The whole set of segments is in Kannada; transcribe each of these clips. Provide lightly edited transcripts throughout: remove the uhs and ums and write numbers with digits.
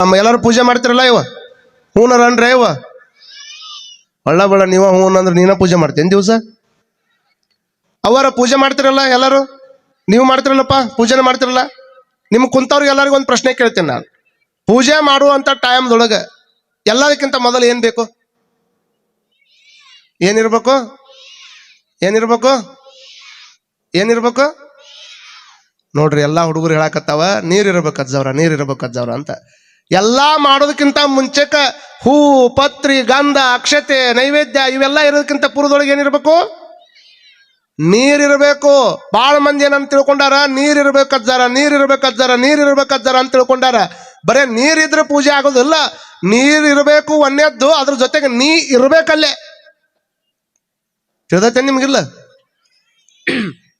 ನಮ್ಮ ಎಲ್ಲರೂ ಪೂಜೆ ಮಾಡ್ತಿರಲ್ಲ ಇವ ಹೂನರ ಅನ್ರಿ ಇವ ಒಳ್ಳ ಬಳ್ಳ ನೀವ ಹೂ ಅಂದ್ರೆ ನೀನ ಪೂಜೆ ಮಾಡ್ತೇನೆ ದಿವಸ ಅವರ ಪೂಜೆ ಮಾಡ್ತಿರಲ್ಲ ಎಲ್ಲರೂ ನೀವು ಮಾಡ್ತಿರಲ್ಲಪ್ಪ ಪೂಜೆನ ಮಾಡ್ತಿರಲ್ಲ ನಿಮ್ಗೆ ಕುಂತವ್ರಿಗೆ ಎಲ್ಲರಿಗೂ ಒಂದು ಪ್ರಶ್ನೆ ಕೇಳ್ತೇನೆ ನಾನು ಪೂಜೆ ಮಾಡುವಂತ ಟೈಮ್ದೊಳಗೆ ಎಲ್ಲದಕ್ಕಿಂತ ಮೊದಲು ಏನ್ ಬೇಕು ಏನಿರ್ಬೇಕು ಏನಿರ್ಬೇಕು ಏನಿರ್ಬೇಕು ನೋಡ್ರಿ ಎಲ್ಲಾ ಹುಡುಗರು ಹೇಳಕತ್ತಾವ ನೀರಿರ್ಬೇಕು ಅಜ್ಜವ್ರ ಅಂತ ಎಲ್ಲಾ ಮಾಡೋದಕ್ಕಿಂತ ಮುಂಚೆಕ ಹೂ ಪತ್ರಿ ಗಂಧ ಅಕ್ಷತೆ ನೈವೇದ್ಯ ಇವೆಲ್ಲ ಇರೋದಕ್ಕಿಂತ ಪೂರ್ವದೊಳಗೆ ಏನಿರ್ಬೇಕು ನೀರಿರ್ಬೇಕು. ಬಾಳ ಮಂದಿ ಏನಂತ ತಿಳ್ಕೊಂಡಾರ ನೀರಿರ್ಬೇಕು ಅಜ್ಜಾರ ಅಂತ ತಿಳ್ಕೊಂಡಾರ. ಬರೇ ನೀರಿದ್ರೆ ಪೂಜೆ ಆಗೋದಿಲ್ಲ, ನೀರಿರ್ಬೇಕು ಒಂದೇದ್ದು, ಅದ್ರ ಜೊತೆಗೆ ನೀ ಇರ್ಬೇಕಲ್ಲೇ. ತಿಳಿದೈತೆ ನಿಮ್ಗಿಲ್ಲ?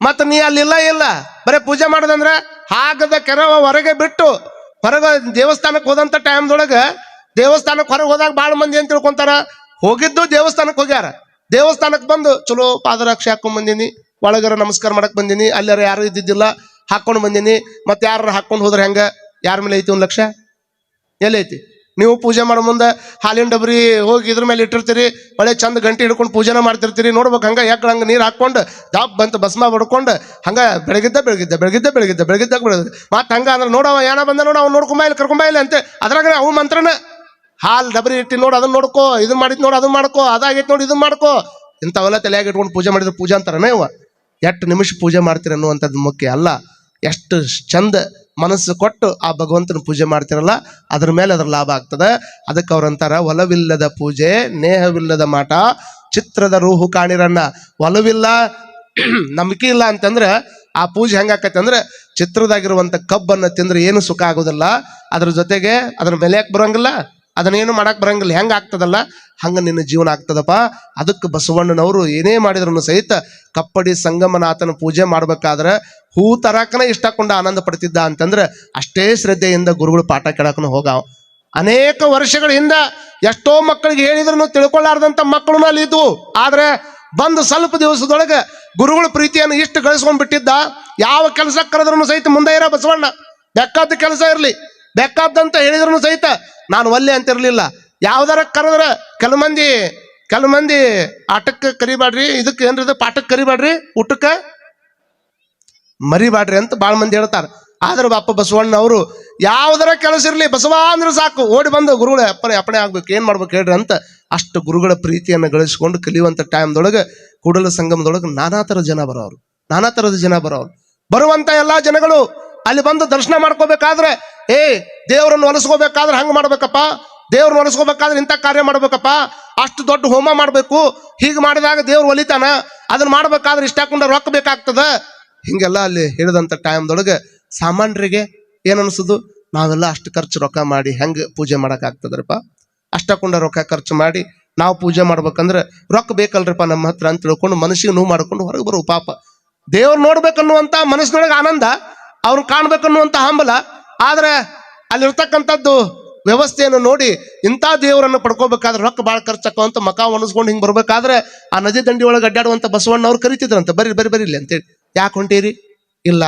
ಮತ್ತ ನೀ ಅಲ್ಲಿಲ್ಲ ಇಲ್ಲ ಬರೇ ಪೂಜೆ ಮಾಡೋದಂದ್ರ ಹಾಗದ ಕೆರವ ಹೊರಗೆ ಬಿಟ್ಟು ಹೊರಗ ದೇವಸ್ಥಾನಕ್ಕೆ ಹೋದಂತ ಟೈಮ್ದೊಳಗೆ ದೇವಸ್ಥಾನಕ್ಕೆ ಹೊರಗೆ ಹೋದಾಗ ಬಾಳ ಮಂದಿ ಏನ್ ತಿಳ್ಕೊಂತಾರ, ಹೋಗಿದ್ದು ದೇವಸ್ಥಾನಕ್ಕೆ ಹೋಗ್ಯಾರ, ದೇವಸ್ಥಾನಕ್ಕೆ ಬಂದು ಚಲೋ ಪಾದರಕ್ಷೆ ಹಾಕೊಂಡ್ ಬಂದೀನಿ, ಒಳಗರ ನಮಸ್ಕಾರ ಮಾಡಕ್ ಬಂದೀನಿ, ಅಲ್ಲಾರ ಯಾರು ಇದ್ದಿದ್ದಿಲ್ಲ ಹಾಕೊಂಡು ಬಂದೀನಿ, ಮತ್ತೆ ಯಾರು ಹಾಕೊಂಡು ಹೋದ್ರೆ ಹೆಂಗ, ಯಾರ ಮೇಲೆ ಐತಿ ಒಂದು ಲಕ್ಷ ಎಲ್ಲೈತಿ? ನೀವು ಪೂಜೆ ಮಾಡೋ ಮುಂದೆ ಹಾಲಿನ ಡಬ್ರಿ ಹೋಗಿ ಇದ್ರ ಮೇಲೆ ಇಟ್ಟಿರ್ತೀರಿ, ಒಳ್ಳೆ ಚಂದ ಗಂಟೆ ಹಿಡ್ಕೊಂಡು ಪೂಜೆನ ಮಾಡ್ತಿರ್ತೀರಿ. ನೋಡ್ಬೇಕು ಹಂಗ ಯಾಕೆ ಹಂಗ ನೀರು ಹಾಕೊಂಡು ದಾಪ್ ಬಂತು ಭಸ್ಮ ಬಡ್ಕೊಂಡು ಹಂಗ ಬೆಳಗಿದ್ದ ಮತ್ತೆ ಹಂಗ ಅಂದ್ರೆ ನೋಡವ ಏನ ಬಂದ ನೋಡ ಅವ್ನು ನೋಡ್ಕೊಂಬ ಇಲ್ಲ ಕರ್ಕೊಂಬ ಇಲ್ಲ ಅಂತ ಅದ್ರಾಗ ಅವು ಮಂತ್ರನ ಹಾಲು ಡಬ್ರಿ ಇಟ್ಟಿ ನೋಡು ಅದನ್ನ ನೋಡ್ಕೋ, ಇದನ್ನ ಮಾಡಿದ್ ನೋಡು ಅದನ್ನ ಮಾಡ್ಕೋ, ಅದಾಗೈತಿ ನೋಡಿ ಇದನ್ನ ಮಾಡ್ಕೋ, ಇಂಥವೆಲ್ಲ ತಲೆಯಾಗಿ ಇಟ್ಕೊಂಡು ಪೂಜೆ ಮಾಡಿದ್ರೆ ಪೂಜೆ ಅಂತಾರನೇ ಇವ. ಎಷ್ಟು ನಿಮಿಷ ಪೂಜೆ ಮಾಡ್ತೀರ ಅನ್ನುವಂಥದ್ದು ಮುಖ್ಯ ಅಲ್ಲ, ಎಷ್ಟು ಚಂದ ಮನಸ್ಸು ಕೊಟ್ಟು ಆ ಭಗವಂತನ ಪೂಜೆ ಮಾಡ್ತಿರಲ್ಲ ಅದ್ರ ಮೇಲೆ ಅದ್ರ ಲಾಭ ಆಗ್ತದೆ. ಅದಕ್ಕೆ ಅವ್ರಂತಾರ, ಒಲವಿಲ್ಲದ ಪೂಜೆ ನೇಹವಿಲ್ಲದ ಮಾಟ, ಚಿತ್ರದ ರೂಹು ಕಾಣಿರಣ್ಣ. ಒಲವಿಲ್ಲ ನಂಬಿಕೆ ಇಲ್ಲ ಅಂತಂದ್ರೆ ಆ ಪೂಜೆ ಹೆಂಗಾಕೈತೆ ಅಂದ್ರೆ ಚಿತ್ರದಾಗಿರುವಂತ ಕಬ್ಬನ್ನ ತಿಂದ್ರೆ ಏನು ಸುಖ ಆಗೋದಿಲ್ಲ, ಅದ್ರ ಜೊತೆಗೆ ಅದ್ರ ಬೆಲೆಯಕ್ಕೆ ಬರಂಗಿಲ್ಲ, ಅದನ್ನೇನು ಮಾಡಕ್ ಬರಂಗಿಲ್ಲ. ಹೆಂಗ ಆಗ್ತದಲ್ಲ ಹಂಗ ನಿನ್ನ ಜೀವನ ಆಗ್ತದಪ್ಪ. ಅದಕ್ಕೆ ಬಸವಣ್ಣನವರು ಏನೇ ಮಾಡಿದ್ರು ಸಹಿತ ಕಪ್ಪಡಿ ಸಂಗಮನಾಥನ ಪೂಜೆ ಮಾಡ್ಬೇಕಾದ್ರೆ ಹೂ ತರಾಕನ ಇಷ್ಟಕೊಂಡ ಆನಂದ ಪಡ್ತಿದ್ದ ಅಂತಂದ್ರೆ ಅಷ್ಟೇ ಶ್ರದ್ಧೆಯಿಂದ ಗುರುಗಳು ಪಾಠ ಕೇಳಕ್ಕನು ಹೋಗಾವ. ಅನೇಕ ವರ್ಷಗಳ ಹಿಂದ ಎಷ್ಟೋ ಮಕ್ಕಳಿಗೆ ಹೇಳಿದ್ರು ತಿಳ್ಕೊಳ್ಳಾರ್ದಂತ ಮಕ್ಕಳು ಅಲ್ಲಿ ಇದ್ವು. ಆದ್ರೆ ಬಂದು ಸ್ವಲ್ಪ ದಿವಸದೊಳಗೆ ಗುರುಗಳ ಪ್ರೀತಿಯನ್ನು ಇಷ್ಟು ಗಳಿಸ್ಕೊಂಡ್ ಬಿಟ್ಟಿದ್ದ. ಯಾವ ಕೆಲಸ ಕರೆದ್ರು ಸಹಿತ ಮುಂದೆ ಇರೋ ಬಸವಣ್ಣ, ಬೆಕ್ಕಾದ ಕೆಲಸ ಇರ್ಲಿ ಬೆಕ್ಕಾದಂತ ಹೇಳಿದ್ರು ಸಹಿತ ನಾನು ಒಲ್ಲೆ ಅಂತಿರ್ಲಿಲ್ಲ. ಯಾವ್ದಾರ ಕರೆದ್ರ ಕೆಲವು ಮಂದಿ ಆಟಕ್ಕೆ ಕರಿಬೇಡ್ರಿ, ಇದಕ್ಕೆ ಏನ್ರಿ ಪಾಠಕ್ಕೆ ಕರಿಬೇಡ್ರಿ, ಊಟಕ್ಕೆ ಮರಿಬೇಡ್ರಿ ಅಂತ ಬಾಳ ಮಂದಿ ಹೇಳ್ತಾರ. ಆದ್ರೆ ಬಾಪ ಬಸವಣ್ಣ ಅವರು ಯಾವ್ದಾರ ಕೆಲಸ ಇರ್ಲಿ ಬಸವ ಅಂದ್ರೆ ಸಾಕು ಓಡಿ ಬಂದು ಗುರುಗಳ ಅಪ್ಪಣೆ ಆಗ್ಬೇಕು, ಏನ್ ಮಾಡ್ಬೇಕು ಹೇಳ್ರಿ ಅಂತ ಅಷ್ಟು ಗುರುಗಳ ಪ್ರೀತಿಯನ್ನು ಗಳಿಸ್ಕೊಂಡು ಕಲಿಯುವಂತ ಟೈಮ್ದೊಳಗೆ ಕೂಡಲ ಸಂಗಮದೊಳಗೆ ನಾನಾ ಥರದ ಜನ ಬರೋರು. ಬರುವಂತ ಎಲ್ಲಾ ಜನಗಳು ಅಲ್ಲಿ ಬಂದು ದರ್ಶನ ಮಾಡ್ಕೋಬೇಕಾದ್ರೆ ದೇವ್ರನ್ನ ಹೊಲಿಸ್ಕೋಬೇಕಾದ್ರೆ ಹಂಗ ಮಾಡ್ಬೇಕಪ್ಪ, ದೇವ್ರನ್ನ ಹೊಲಿಸ್ಕೋಬೇಕಾದ್ರೆ ಇಂಥ ಕಾರ್ಯ ಮಾಡ್ಬೇಕಪ್ಪ, ಅಷ್ಟು ದೊಡ್ಡ ಹೋಮ ಮಾಡ್ಬೇಕು, ಹೀಗೆ ಮಾಡಿದಾಗ ದೇವ್ರು ಒಲಿತಾನ, ಅದನ್ನ ಮಾಡ್ಬೇಕಾದ್ರೆ ಇಷ್ಟಾಕೊಂಡ ರೊಕ್ಕ ಬೇಕಾಗ್ತದ. ಹಿಂಗೆಲ್ಲ ಅಲ್ಲಿ ಹೇಳಿದಂಥ ಟೈಮ್ದೊಳಗೆ ಸಾಮಾನ್ಯರಿಗೆ ಏನನ್ಸುದು, ನಾವೆಲ್ಲ ಅಷ್ಟು ಖರ್ಚು ರೊಕ್ಕ ಮಾಡಿ ಹೆಂಗೆ ಪೂಜೆ ಮಾಡೋಕ್ಕಾಗ್ತದ್ರಪ್ಪ, ಅಷ್ಟಕೊಂಡ ರೊಕ್ಕ ಖರ್ಚು ಮಾಡಿ ನಾವು ಪೂಜೆ ಮಾಡ್ಬೇಕಂದ್ರೆ ರೊಕ್ಕ ಬೇಕಲ್ರಿಪ್ಪ ನಮ್ಮ ಹತ್ರ ಅಂತ ತಿಳ್ಕೊಂಡು ಮನಸ್ಸಿಗೆ ನೋವು ಮಾಡ್ಕೊಂಡು ಹೊರಗೆ ಬರುವ ಪಾಪ. ದೇವ್ರು ನೋಡ್ಬೇಕನ್ನುವಂಥ ಮನಸ್ಸಿನೊಳಗೆ ಆನಂದ, ಅವ್ರನ್ನ ಕಾಣ್ಬೇಕನ್ನುವಂಥ ಹಂಬಲ, ಆದ್ರೆ ಅಲ್ಲಿರ್ತಕ್ಕಂಥದ್ದು ವ್ಯವಸ್ಥೆಯನ್ನು ನೋಡಿ ಇಂಥ ದೇವರನ್ನು ಪಡ್ಕೋಬೇಕಾದ್ರೆ ರೊಕ್ಕ ಭಾಳ ಖರ್ಚಾಕೋ ಅಂತ ಮಕ ಒಣಸ್ಕೊಂಡು ಹಿಂಗೆ ಬರ್ಬೇಕಾದ್ರೆ ಆ ನದಿ ದಂಡಿ ಒಳಗೆ ಅಡ್ಡಾಡುವಂಥ ಬಸವಣ್ಣ ಅವ್ರು ಕರಿತಿದ್ರಂತೆ, ಬರೀ ಅಂತೇಳಿ. ಯಾಕೆ ಹೊಂಟೀರಿ? ಇಲ್ಲ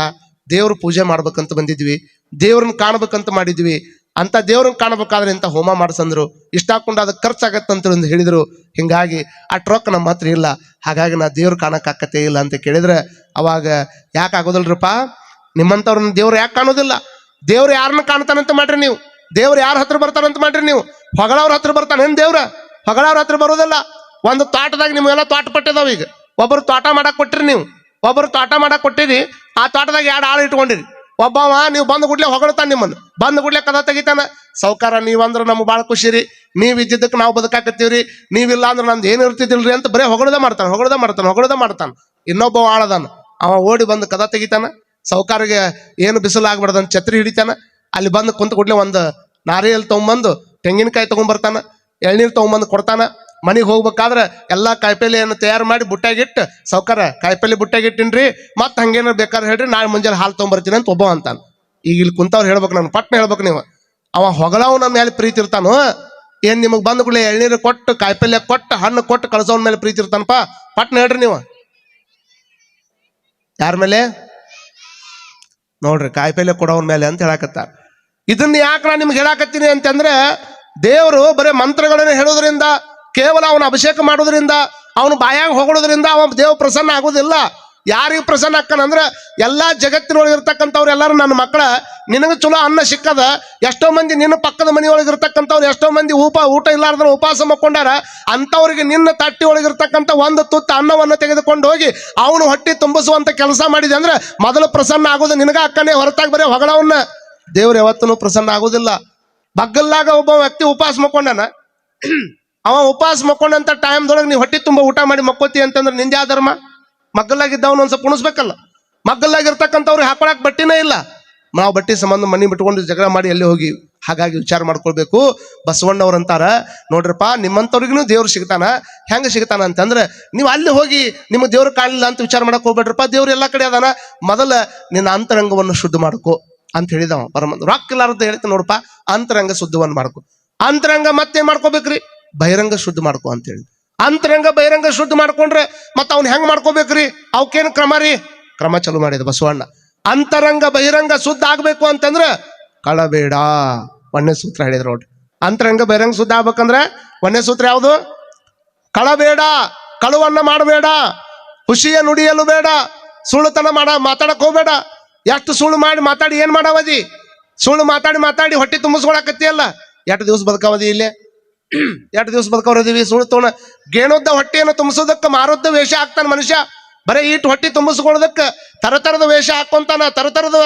ದೇವ್ರ ಪೂಜೆ ಮಾಡ್ಬೇಕಂತ ಬಂದಿದ್ವಿ, ದೇವ್ರನ್ನ ಕಾಣ್ಬೇಕಂತ ಮಾಡಿದ್ವಿ, ಅಂತ ದೇವ್ರನ್ನ ಕಾಣ್ಬೇಕಾದ್ರೆ ಇಂಥ ಹೋಮ ಮಾಡ್ಸಂದ್ರು, ಇಷ್ಟ ಹಾಕೊಂಡು ಅದಕ್ಕೆ ಖರ್ಚಾಗತ್ತಂತ ಹೇಳಿದ್ರು. ಹಿಂಗಾಗಿ ಆ ರೊಕ್ಕ ನಮ್ಮ ಹತ್ರ ಇಲ್ಲ, ಹಾಗಾಗಿ ನಾ ದೇವ್ರು ಕಾಣಕ್ಕಾಕತ್ತೆ ಇಲ್ಲ ಅಂತ ಕೇಳಿದ್ರೆ ಅವಾಗ ಯಾಕೆ ಆಗೋದಿಲ್ರಪ್ಪ, ನಿಮ್ಮಂಥವ್ರನ್ನ ದೇವ್ರು ಯಾಕೆ ಕಾಣೋದಿಲ್ಲ? ದೇವ್ರು ಯಾರನ್ನ ಕಾಣ್ತಾನಂತ ಮಾಡ್ರಿ ನೀವು? ದೇವ್ರು ಯಾರ ಹತ್ರ ಬರ್ತಾನಂತ ಮಾಡ್ರಿ ನೀವು? ಹೊಗಳವ್ರ ಹತ್ರ ಬರ್ತಾನೇನು ದೇವ್ರ? ಹೊಗಳವ್ರ ಹತ್ರ ಬರೋದಿಲ್ಲ. ಒಂದು ತೋಟದಾಗ ನಿಮ್ಗೆಲ್ಲ ತೋಟ ಪಟ್ಟಿದಾವ. ಈಗ ಒಬ್ಬರು ತೋಟ ಮಾಡಕ್ ಕೊಟ್ಟಿರಿ, ನೀವು ಒಬ್ಬರು ತೋಟ ಮಾಡಕ್ ಕೊಟ್ಟಿರಿ, ಆ ತೋಟದಾಗ 2 ಆಳು ಇಟ್ಕೊಂಡಿರಿ. ಒಬ್ಬವ ನೀವು ಬಂದು ಗುಡ್ಲೆ ಹೊಗಳ್ತಾನ, ನಿಮ್ಮನ್ನು ಬಂದು ಗುಡ್ಲೆ ಕದ ತೆಗಿತಾನ, ಸೌಕಾರ ನೀವಂದ್ರೆ ನಮ್ಗೆ ಭಾಳ ಖುಷಿ ರೀ, ನೀವ್ ಇದ್ದಿದ್ದಕ್ಕೆ ನಾವು ಬದುಕಾಕತ್ತೀವ್ರಿ, ನೀವಿಲ್ಲ ಅಂದ್ರೆ ನಂದು ಏನು ಇರ್ತಿದ್ದಿಲ್ರಿ ಅಂತ ಬರೀ ಹೊಗಳದ ಮಾಡ್ತಾನ. ಇನ್ನೊಬ್ಬ ಆಳದಾನ, ಅವ ಓಡಿ ಬಂದು ಕದ ತೆಗಿತಾನ, ಸೌಕಾರಿಗೆ ಏನು ಬಿಸಿಲು ಆಗ್ಬಾರ್ದಂತ ಛತ್ರಿ ಹಿಡಿತಾನ, ಅಲ್ಲಿ ಬಂದು ಕುಂತ ಕೂಡಲೇ ಒಂದು ನಾರಿಯಲ್ಲಿ ತೊಗೊಂಬಂದು ತೆಂಗಿನಕಾಯಿ ತೊಗೊಂಬರ್ತಾನ, ಎಳ್ನೀರು ತೊಗೊಂಬಂದು ಕೊಡ್ತಾನ. ಮನೆಗೆ ಹೋಗ್ಬೇಕಾದ್ರೆ ಎಲ್ಲಾ ಕಾಯಿಪಲ್ಲೆಯನ್ನು ತಯಾರು ಮಾಡಿ ಬುಟ್ಟಾಗಿಟ್ಟು, ಸೌಕಾರ ಕಾಯಿಪಲ್ಲೆ ಬುಟ್ಟಾಗಿಟ್ಟಿನ್ರಿ, ಮತ್ತೆ ಹಂಗೇನಾರು ಬೇಕಾದ್ರೆ ಹೇಳ್ರಿ, ನಾಳೆ ಮುಂಜಾನೆ ಹಾಲು ತೊಗೊಂಬರ್ತೀನಿ ಅಂತ ಒಬ್ಬ ಅಂತಾನ. ಈಗ ಇಲ್ಲಿ ಕುಂತವ್ರು ಹೇಳ್ಬೇಕು, ನಾನು ಪಟ್ನ ಹೇಳ್ಬೇಕು, ನೀವು ಅವ ಹೊಗಳವ್ ನಮ್ಮ ಮೇಲೆ ಪ್ರೀತಿ ಇರ್ತಾನು ಏನ್? ನಿಮಗೆ ಬಂದು ಕೂಡಲೇ ಎಳ್ನೀರು ಕೊಟ್ಟು ಕಾಯಿಪಲ್ಲೆ ಕೊಟ್ಟು ಹಣ್ಣು ಕೊಟ್ಟು ಕಳ್ಸೋನ್ ಮೇಲೆ ಪ್ರೀತಿ ಇರ್ತಾನಪ್ಪ? ಪಟ್ನ ಹೇಳ್ರಿ ನೀವು, ಯಾರ ಮೇಲೆ? ನೋಡ್ರಿ, ಕಾಯಿಪಲ್ಲೆ ಕೊಡೋನ್ ಮೇಲೆ ಅಂತ ಹೇಳಕತ್ತಾರ. ಇದನ್ನ ಯಾಕೆ ನಾನು ನಿಮ್ಗೆ ಹೇಳಾಕತ್ತೀನಿ ಅಂತಂದ್ರೆ, ದೇವರು ಬರೀ ಮಂತ್ರಗಳನ್ನು ಹೇಳೋದ್ರಿಂದ, ಕೇವಲ ಅವನ ಅಭಿಷೇಕ ಮಾಡೋದ್ರಿಂದ, ಅವನು ಬಾಯಾಗ ಹೊಗಳೋದ್ರಿಂದ ಅವ ದೇವ್ ಪ್ರಸನ್ನ ಆಗೋದಿಲ್ಲ. ಯಾರಿಗೆ ಪ್ರಸನ್ನ ಆಕ್ಕನಂದ್ರೆ, ಎಲ್ಲಾ ಜಗತ್ತಿನೊಳಗೆ ಇರ್ತಕ್ಕಂಥವ್ರು ಎಲ್ಲರೂ ನನ್ನ ಮಕ್ಕಳ, ನಿನಗೆ ಚಲೋ ಅನ್ನ ಸಿಕ್ಕದ. ಎಷ್ಟೋ ಮಂದಿ ನಿನ್ನ ಪಕ್ಕದ ಮನೆಯೊಳಗೆ ಇರ್ತಕ್ಕಂಥವ್ರು, ಎಷ್ಟೋ ಮಂದಿ ಊಟ ಇಲ್ಲಾರ್ದ್ರ ಉಪವಾಸ ಮಕ್ಕೊಂಡಾರ. ಅಂಥವ್ರಿಗೆ ನಿನ್ನ ತಟ್ಟಿ ಒಳಗಿರ್ತಕ್ಕಂಥ ಒಂದು ತುತ್ತು ಅನ್ನವನ್ನು ತೆಗೆದುಕೊಂಡು ಹೋಗಿ ಅವನು ಹೊಟ್ಟಿ ತುಂಬಿಸುವಂತ ಕೆಲಸ ಮಾಡಿದೆ ಅಂದ್ರೆ ಮೊದಲು ಪ್ರಸನ್ನ ಆಗೋದು ನಿನಗ ಅಕ್ಕನೇ, ಹೊರತಾಗಿ ಬರೀ ಹೊಗಳವನ್ನ ದೇವ್ರು ಯಾವತ್ತೂ ಪ್ರಸನ್ನ ಆಗೋದಿಲ್ಲ. ಬಗ್ಗಲ್ಲಾಗ ಒಬ್ಬ ವ್ಯಕ್ತಿ ಉಪವಾಸ ಮಕ್ಕೊಂಡಾನ. ಅವ ಉಪವಾಸ ಮಕ್ಕೊಂಡಂತ ಟೈಮ್ದೊಳಗೆ ನೀವು ಹೊಟ್ಟಿ ತುಂಬ ಊಟ ಮಾಡಿ ಮಕ್ಕೋತಿ ಅಂತಂದ್ರೆ ನಿಂದ ಯಾವ ಧರ್ಮ? ಮಗ್ಗಲ್ಲಾಗಿದ್ದವನು ಒಂದ್ ಸ್ವಲ್ಪ ಉಣಿಸ್ಬೇಕಲ್ಲ. ಮಗ್ಗಲ್ಲಾಗಿರ್ತಕ್ಕಂಥವ್ರಿಗೆ ಹಾಕೊಳಕ್ ಬಟ್ಟಿನೇ ಇಲ್ಲ. ನಾವು ಬಟ್ಟಿ ಸಂಬಂಧ ಮನೆ ಬಿಟ್ಕೊಂಡು ಜಗಳ ಮಾಡಿ ಎಲ್ಲಿ ಹೋಗಿ. ಹಾಗಾಗಿ ವಿಚಾರ ಮಾಡ್ಕೊಳ್ಬೇಕು. ಬಸವಣ್ಣವ್ರಂತಾರ, ನೋಡ್ರಪ್ಪ, ನಿಮ್ಮಂಥವ್ರಿಗೂ ದೇವ್ರು ಸಿಗ್ತಾನ. ಹೆಂಗ ಸಿಗ್ತಾನ ಅಂತಂದ್ರೆ, ನೀವು ಅಲ್ಲಿ ಹೋಗಿ ನಿಮ್ಗೆ ದೇವ್ರು ಕಾಣಲಿಲ್ಲ ಅಂತ ವಿಚಾರ ಮಾಡಕ್ ಹೋಗ್ಬೇಡ್ರಪ್ಪ. ದೇವ್ರು ಎಲ್ಲಾ ಕಡೆ ಅದಾನ. ಮೊದಲ ನಿನ್ನ ಅಂತರಂಗವನ್ನು ಶುದ್ಧ ಮಾಡ್ಕೋ ಅಂತ ಹೇಳಿದವ ಪರಮ. ರೊಕ್ಕ ಇಲ್ಲಾರ್ದ ಹೇಳ್ತ ನೋಡಪ್ಪ, ಅಂತರಂಗ ಶುದ್ಧವನ್ನು ಮಾಡ್ಕೊ. ಅಂತರಂಗ ಮತ್ತೇನ್ ಮಾಡ್ಕೋಬೇಕ್ರಿ? ಬಹಿರಂಗ ಶುದ್ಧ ಮಾಡ್ಕೊ ಅಂತ ಹೇಳಿ. ಅಂತರಂಗ ಬಹಿರಂಗ ಶುದ್ಧ ಮಾಡ್ಕೊಂಡ್ರೆ ಮತ್ತ ಅವ್ನ ಹೆಂಗ್ ಮಾಡ್ಕೋಬೇಕ್ರಿ? ಅವಕ್ಕೇನು ಕ್ರಮ ರೀ? ಕ್ರಮ ಚಲೋ ಮಾಡಿದ ಬಸವಣ್ಣ. ಅಂತರಂಗ ಬಹಿರಂಗ ಶುದ್ಧ ಆಗ್ಬೇಕು ಅಂತಂದ್ರ ಕಳಬೇಡ, ಒಂದೇ ಸೂತ್ರ ಹೇಳಿದ್ರು ನೋಡ್ರಿ. ಅಂತರಂಗ ಬಹಿರಂಗ ಶುದ್ಧ ಆಗ್ಬೇಕಂದ್ರೆ ಒಂದೇ ಸೂತ್ರ ಯಾವುದು? ಕಳಬೇಡ, ಕಳುವನ್ನ ಮಾಡಬೇಡ, ಖುಷಿಯ ನುಡಿಯಲು ಬೇಡ, ಸುಳ್ಳುತನ ಮಾತಾಡಕ್ ಹೋಗ್ಬೇಡ. ಎಷ್ಟು ಸುಳ್ಳು ಮಾಡಿ ಮಾತಾಡಿ ಏನ್ ಮಾಡಾವದಿ? ಸುಳ್ಳು ಮಾತಾಡಿ ಹೊಟ್ಟೆ ತುಂಬಿಸ್ಕೊಳಕತ್ತಿಯಲ್ಲ. ಎಷ್ಟು ದಿವಸ ಬದುಕಾವದಿ ಇಲ್ಲೇ? ಎಷ್ಟು ದಿವಸ ಬದುಕವ್ರದೀವಿ? ಸುಳ್ಳು ತೋಣ ಗೇಣುದ್ದ ಹೊಟ್ಟೆಯನ್ನು ತುಂಬಿಸೋದಕ್ಕೆ ಮಾರುದ್ದ ವೇಷ ಹಾಕ್ತಾನ ಮನುಷ್ಯ. ಬರೀ ಈಟ್ ಹೊಟ್ಟೆ ತುಂಬಿಸ್ಕೊಳ್ಳೋದಕ್ಕ ತರತರದ ವೇಷ ಹಾಕೊಂತಾನ, ತರತರದ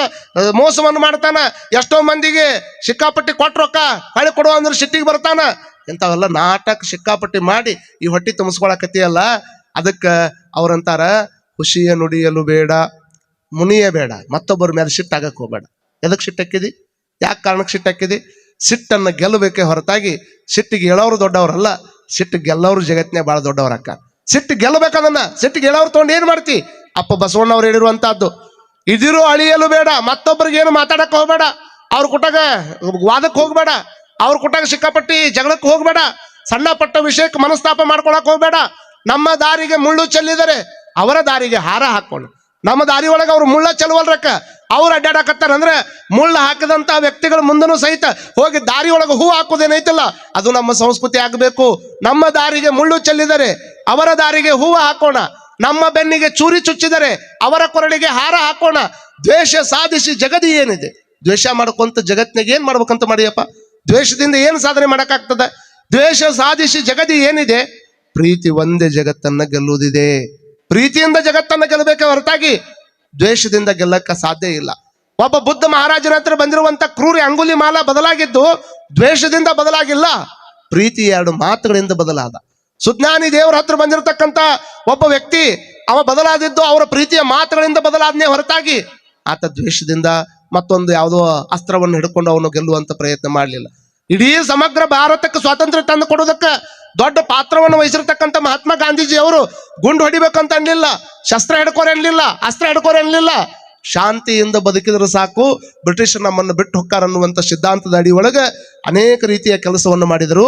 ಮೋಸವನ್ನು ಮಾಡ್ತಾನ. ಎಷ್ಟೋ ಮಂದಿಗೆ ಸಿಕ್ಕಾಪಟ್ಟಿ ಕೊಟ್ರೊಕ್ಕ ಹೊಳೆ ಕೊಡುವ ಅಂದ್ರೆ ಸಿಟ್ಟಿಗೆ ಬರ್ತಾನ. ಇಂಥವೆಲ್ಲ ನಾಟಕ ಸಿಕ್ಕಾಪಟ್ಟಿ ಮಾಡಿ ಈ ಹೊಟ್ಟೆ ತುಂಬಿಸ್ಕೊಳಕತ್ತಿಯಲ್ಲ. ಅದಕ್ಕ ಅವ್ರಂತಾರ, ಖುಷಿಯ ನುಡಿಯಲು ಬೇಡ, ಮುನಿಯ ಬೇಡ, ಮತ್ತೊಬ್ಬರ ಮೇಲೆ ಸಿಟ್ಟಾಗಕ್ಕೆ ಹೋಗ್ಬೇಡ. ಎದಕ್ ಸಿಟ್ಟಾಕಿದಿ? ಯಾಕೆ ಕಾರಣಕ್ಕೆ ಸಿಟ್ಟಾಕಿದಿ? ಸಿಟ್ಟನ್ನು ಗೆಲ್ಲಬೇಕೇ ಹೊರತಾಗಿ ಸಿಟ್ಟಿಗೆ ಹೇಳೋರು ದೊಡ್ಡವರಲ್ಲ. ಸಿಟ್ಟು ಗೆಲ್ಲೋರು ಜಗತ್ತಿನ ಭಾಳ ದೊಡ್ಡವರಕ್ಕ. ಸಿಟ್ಟು ಗೆಲ್ಲಬೇಕದನ್ನ. ಸಿಟ್ಟಿಗೆ ಹೇಳೋರು ತೊಗೊಂಡು ಏನ್ ಮಾಡ್ತಿ? ಅಪ್ಪ ಬಸವಣ್ಣವ್ರು ಹೇಳಿರುವಂತಹದ್ದು, ಇದಿರು ಅಳಿಯಲು ಬೇಡ, ಮತ್ತೊಬ್ಬರಿಗೆ ಏನು ಮಾತಾಡಕ್ ಹೋಗ್ಬೇಡ, ಅವ್ರ ಕುಟಾಗ ವಾದಕ್ಕೆ ಹೋಗ್ಬೇಡ, ಅವ್ರ ಕುಟಾಗ ಸಿಕ್ಕಾಪಟ್ಟಿ ಜಗಳಕ್ಕೆ ಹೋಗ್ಬೇಡ, ಸಣ್ಣ ಪಟ್ಟ ವಿಷಯಕ್ಕೆ ಮನಸ್ತಾಪ ಮಾಡ್ಕೊಳಕ್ ಹೋಗ್ಬೇಡ. ನಮ್ಮ ದಾರಿಗೆ ಮುಳ್ಳು ಚೆಲ್ಲಿದರೆ ಅವರ ದಾರಿಗೆ ಹಾರ ಹಾಕೊಂಡು, ನಮ್ಮ ದಾರಿ ಒಳಗೆ ಅವ್ರು ಮುಳ್ಳ ಚೆಲ್ಲುವಲ್ರಕ್ಕ, ಅವ್ರು ಅಡ್ಡಾಡಕತ್ತಾರ ಅಂದ್ರೆ ಮುಳ್ಳ ಹಾಕಿದಂತ ವ್ಯಕ್ತಿಗಳ ಮುಂದನೂ ಸಹಿತ ಹೋಗಿ ದಾರಿ ಒಳಗೆ ಹೂ ಹಾಕೋದೇನೈತಲ್ಲ, ಅದು ನಮ್ಮ ಸಂಸ್ಕೃತಿ ಆಗಬೇಕು. ನಮ್ಮ ದಾರಿಗೆ ಮುಳ್ಳು ಚೆಲ್ಲಿದರೆ ಅವರ ದಾರಿಗೆ ಹೂವು ಹಾಕೋಣ, ನಮ್ಮ ಬೆನ್ನಿಗೆ ಚೂರಿ ಚುಚ್ಚಿದರೆ ಅವರ ಕೊರಳಿಗೆ ಹಾರ ಹಾಕೋಣ. ದ್ವೇಷ ಸಾಧಿಸಿ ಜಗದಿ ಏನಿದೆ? ದ್ವೇಷ ಮಾಡ್ಕೊಂತ ಜಗತ್ನಾಗ ಏನ್ ಮಾಡ್ಬೇಕಂತ ಮಾಡಿಯಪ್ಪ? ದ್ವೇಷದಿಂದ ಏನು ಸಾಧನೆ ಮಾಡಕ್ಕಾಗ್ತದ? ದ್ವೇಷ ಸಾಧಿಸಿ ಜಗದಿ ಏನಿದೆ? ಪ್ರೀತಿ ಒಂದೇ ಜಗತ್ತನ್ನ ಗೆಲ್ಲುವುದಿದೆ. ಪ್ರೀತಿಯಿಂದ ಜಗತ್ತನ್ನ ಗೆಲ್ಲಬೇಕೆ ಹೊರತಾಗಿ ದ್ವೇಷದಿಂದ ಗೆಲ್ಲಕ್ಕ ಸಾಧ್ಯ ಇಲ್ಲ. ಒಬ್ಬ ಬುದ್ಧ ಮಹಾರಾಜನ ಹತ್ರ ಬಂದಿರುವಂತ ಕ್ರೂರಿ ಅಂಗುಲಿ ಮಾಲ ಬದಲಾಗಿದ್ದು ದ್ವೇಷದಿಂದ ಬದಲಾಗಿಲ್ಲ, ಪ್ರೀತಿ 2 ಮಾತುಗಳಿಂದ ಬದಲಾದ. ಸುಜ್ಞಾನಿ ದೇವರ ಹತ್ರ ಬಂದಿರತಕ್ಕಂತ ಒಬ್ಬ ವ್ಯಕ್ತಿ ಅವ ಬದಲಾದಿದ್ದು ಅವರ ಪ್ರೀತಿಯ ಮಾತುಗಳಿಂದ ಬದಲಾದನೆ ಹೊರತಾಗಿ ಆತ ದ್ವೇಷದಿಂದ ಮತ್ತೊಂದು ಯಾವುದೋ ಅಸ್ತ್ರವನ್ನು ಹಿಡ್ಕೊಂಡು ಅವನು ಗೆಲ್ಲುವಂತ ಪ್ರಯತ್ನ ಮಾಡಲಿಲ್ಲ. ಇಡೀ ಸಮಗ್ರ ಭಾರತಕ್ಕೆ ಸ್ವಾತಂತ್ರ್ಯ ತಂದು ಕೊಡೋದಕ್ಕೆ ದೊಡ್ಡ ಪಾತ್ರವನ್ನು ವಹಿಸಿರ್ತಕ್ಕಂಥ ಮಹಾತ್ಮ ಗಾಂಧೀಜಿ ಅವರು ಗುಂಡು ಹೊಡಿಬೇಕಂತ ಅನ್ಲಿಲ್ಲ, ಶಸ್ತ್ರ ಹಿಡ್ಕೋರ್ ಅನ್ಲಿಲ್ಲ, ಅಸ್ತ್ರ ಹಿಡ್ಕೋರ್ ಅನ್ಲಿಲ್ಲ. ಶಾಂತಿಯಿಂದ ಬದುಕಿದ್ರೆ ಸಾಕು, ಬ್ರಿಟಿಷ್ ನಮ್ಮನ್ನು ಬಿಟ್ಟು ಹೊಕ್ಕಾರ ಅನ್ನುವಂಥ ಸಿದ್ಧಾಂತದ ಅಡಿ ಒಳಗೆ ಅನೇಕ ರೀತಿಯ ಕೆಲಸವನ್ನು ಮಾಡಿದರು.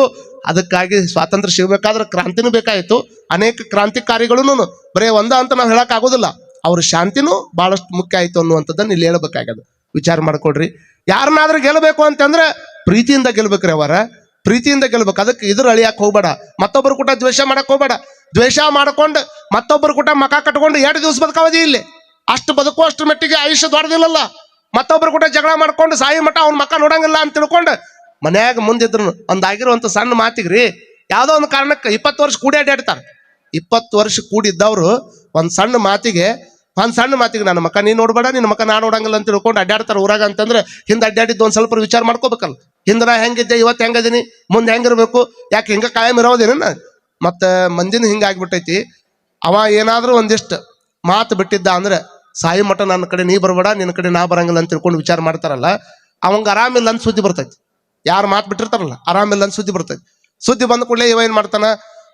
ಅದಕ್ಕಾಗಿ ಸ್ವಾತಂತ್ರ್ಯ ಸಿಗಬೇಕಾದ್ರೆ ಕ್ರಾಂತಿನೂ ಬೇಕಾಯಿತು. ಅನೇಕ ಕ್ರಾಂತಿಕಾರಿಗಳೂ ಬರೀ ಒಂದ ಅಂತ ನಾವು ಹೇಳಕ್ ಆಗೋದಿಲ್ಲ, ಅವ್ರ ಶಾಂತಿನೂ ಬಹಳಷ್ಟು ಮುಖ್ಯ ಆಯಿತು ಅನ್ನುವಂಥದ್ದನ್ನು ಇಲ್ಲಿ ಹೇಳಬೇಕಾಗ್ಯದ. ವಿಚಾರ ಮಾಡ್ಕೊಡ್ರಿ. ಯಾರನ್ನಾದ್ರೂ ಗೆಲ್ಲಬೇಕು ಅಂತಂದ್ರೆ ಪ್ರೀತಿಯಿಂದ ಗೆಲ್ಬೇಕ್ರಿ. ಅವರ ಪ್ರೀತಿಯಿಂದ ಗೆಲ್ಬೇಕು. ಅದಕ್ಕೆ ಇದ್ರ ಅಳಿಯಾಕೆ ಹೋಗ್ಬೇಡ, ಮತ್ತೊಬ್ಬರು ಕೂಟ ದ್ವೇಷ ಮಾಡಕ್ ಹೋಗ್ಬೇಡ. ದ್ವೇಷ ಮಾಡ್ಕೊಂಡು ಮತ್ತೊಬ್ಬರು ಕೂಟ ಮಕ ಕಟ್ಕೊಂಡು 2 ದಿವಸ ಬದುಕಾವದಿ ಇಲ್ಲಿ. ಅಷ್ಟು ಬದುಕುವಷ್ಟು ಮಟ್ಟಿಗೆ ಆಯುಷ್ಯ ದೊಡ್ಡದಿಲ್ಲಲ್ಲ. ಮತ್ತೊಬ್ಬರು ಕೂಡ ಜಗಳ ಮಾಡ್ಕೊಂಡು ಸಾಯಿ ಮಠ ಅವ್ನ ಮಕ್ಕ ನೋಡಂಗಿಲ್ಲ ಅಂತ ತಿಳ್ಕೊಂಡು ಮನ್ಯಾಗ ಮುಂದಿದ್ರು ಒಂದಾಗಿರುವಂತ ಸಣ್ಣ ಮಾತಿಗ್ರಿ, ಯಾವ್ದೋ ಒಂದು ಕಾರಣಕ್ಕೆ 20 ವರ್ಷ ಕೂಡಿ ಅಡ್ಡಾಡ್ತಾರೆ. 20 ವರ್ಷ ಕೂಡಿದ್ದವ್ರು ಒಂದ್ ಸಣ್ಣ ಮಾತಿಗೆ ನನ್ನ ಮಕ್ಕ ನೀ ನೋಡ್ಬೇಡ, ನಿನ್ನ ಮಕ್ಕ ನಾ ನೋಡಂಗಿಲ್ಲ ಅಂತ ತಿಳ್ಕೊಂಡು ಅಡ್ಡಾಡ್ತಾರೆ ಊರಾಗ. ಅಂತಂದ್ರೆ ಹಿಂದೆ ಅಡ್ಡಾಡಿದ್ದು ಒಂದ್ ಸ್ವಲ್ಪ ವಿಚಾರ ಮಾಡ್ಕೋಬೇಕಲ್ಲ. ಹಿಂದೆ ನಾ ಹೆಂಗಿದ್ದೆ, ಇವತ್ತು ಹೆಂಗದೀನಿ, ಮುಂದೆ ಹೆಂಗಿರ್ಬೇಕು, ಯಾಕೆ ಹಿಂಗ ಕಾಯಂ ಇರೋದೇನ? ಮತ್ತೆ ಮಂದಿನ ಹಿಂಗಾಗ್ಬಿಟ್ಟೈತಿ. ಅವ ಏನಾದ್ರೂ ಒಂದಿಷ್ಟು ಮಾತು ಬಿಟ್ಟಿದ್ದ ಅಂದ್ರೆ ಸಾಯಿ ಮಠ ನನ್ನ ಕಡೆ ನೀ ಬರಬೇಡ, ನಿನ್ನ ಕಡೆ ನಾ ಬರಂಗಿಲ್ಲ ಅಂತ ತಿಳ್ಕೊಂಡು ವಿಚಾರ ಮಾಡ್ತಾರಲ್ಲ, ಅವಂಗ ಆರಾಮಿಲ್ಲ ಅಂತ ಸುದ್ದಿ ಬರ್ತೈತಿ. ಯಾರು ಮಾತು ಬಿಟ್ಟಿರ್ತಾರಲ್ಲ ಆರಾಮಿಲ್ಲ ಅಂತ ಸುದ್ದಿ ಬರ್ತೈತಿ. ಸುದ್ದಿ ಬಂದ ಕೂಡಲೇ ಇವ ಏನ್ ಮಾಡ್ತಾನ,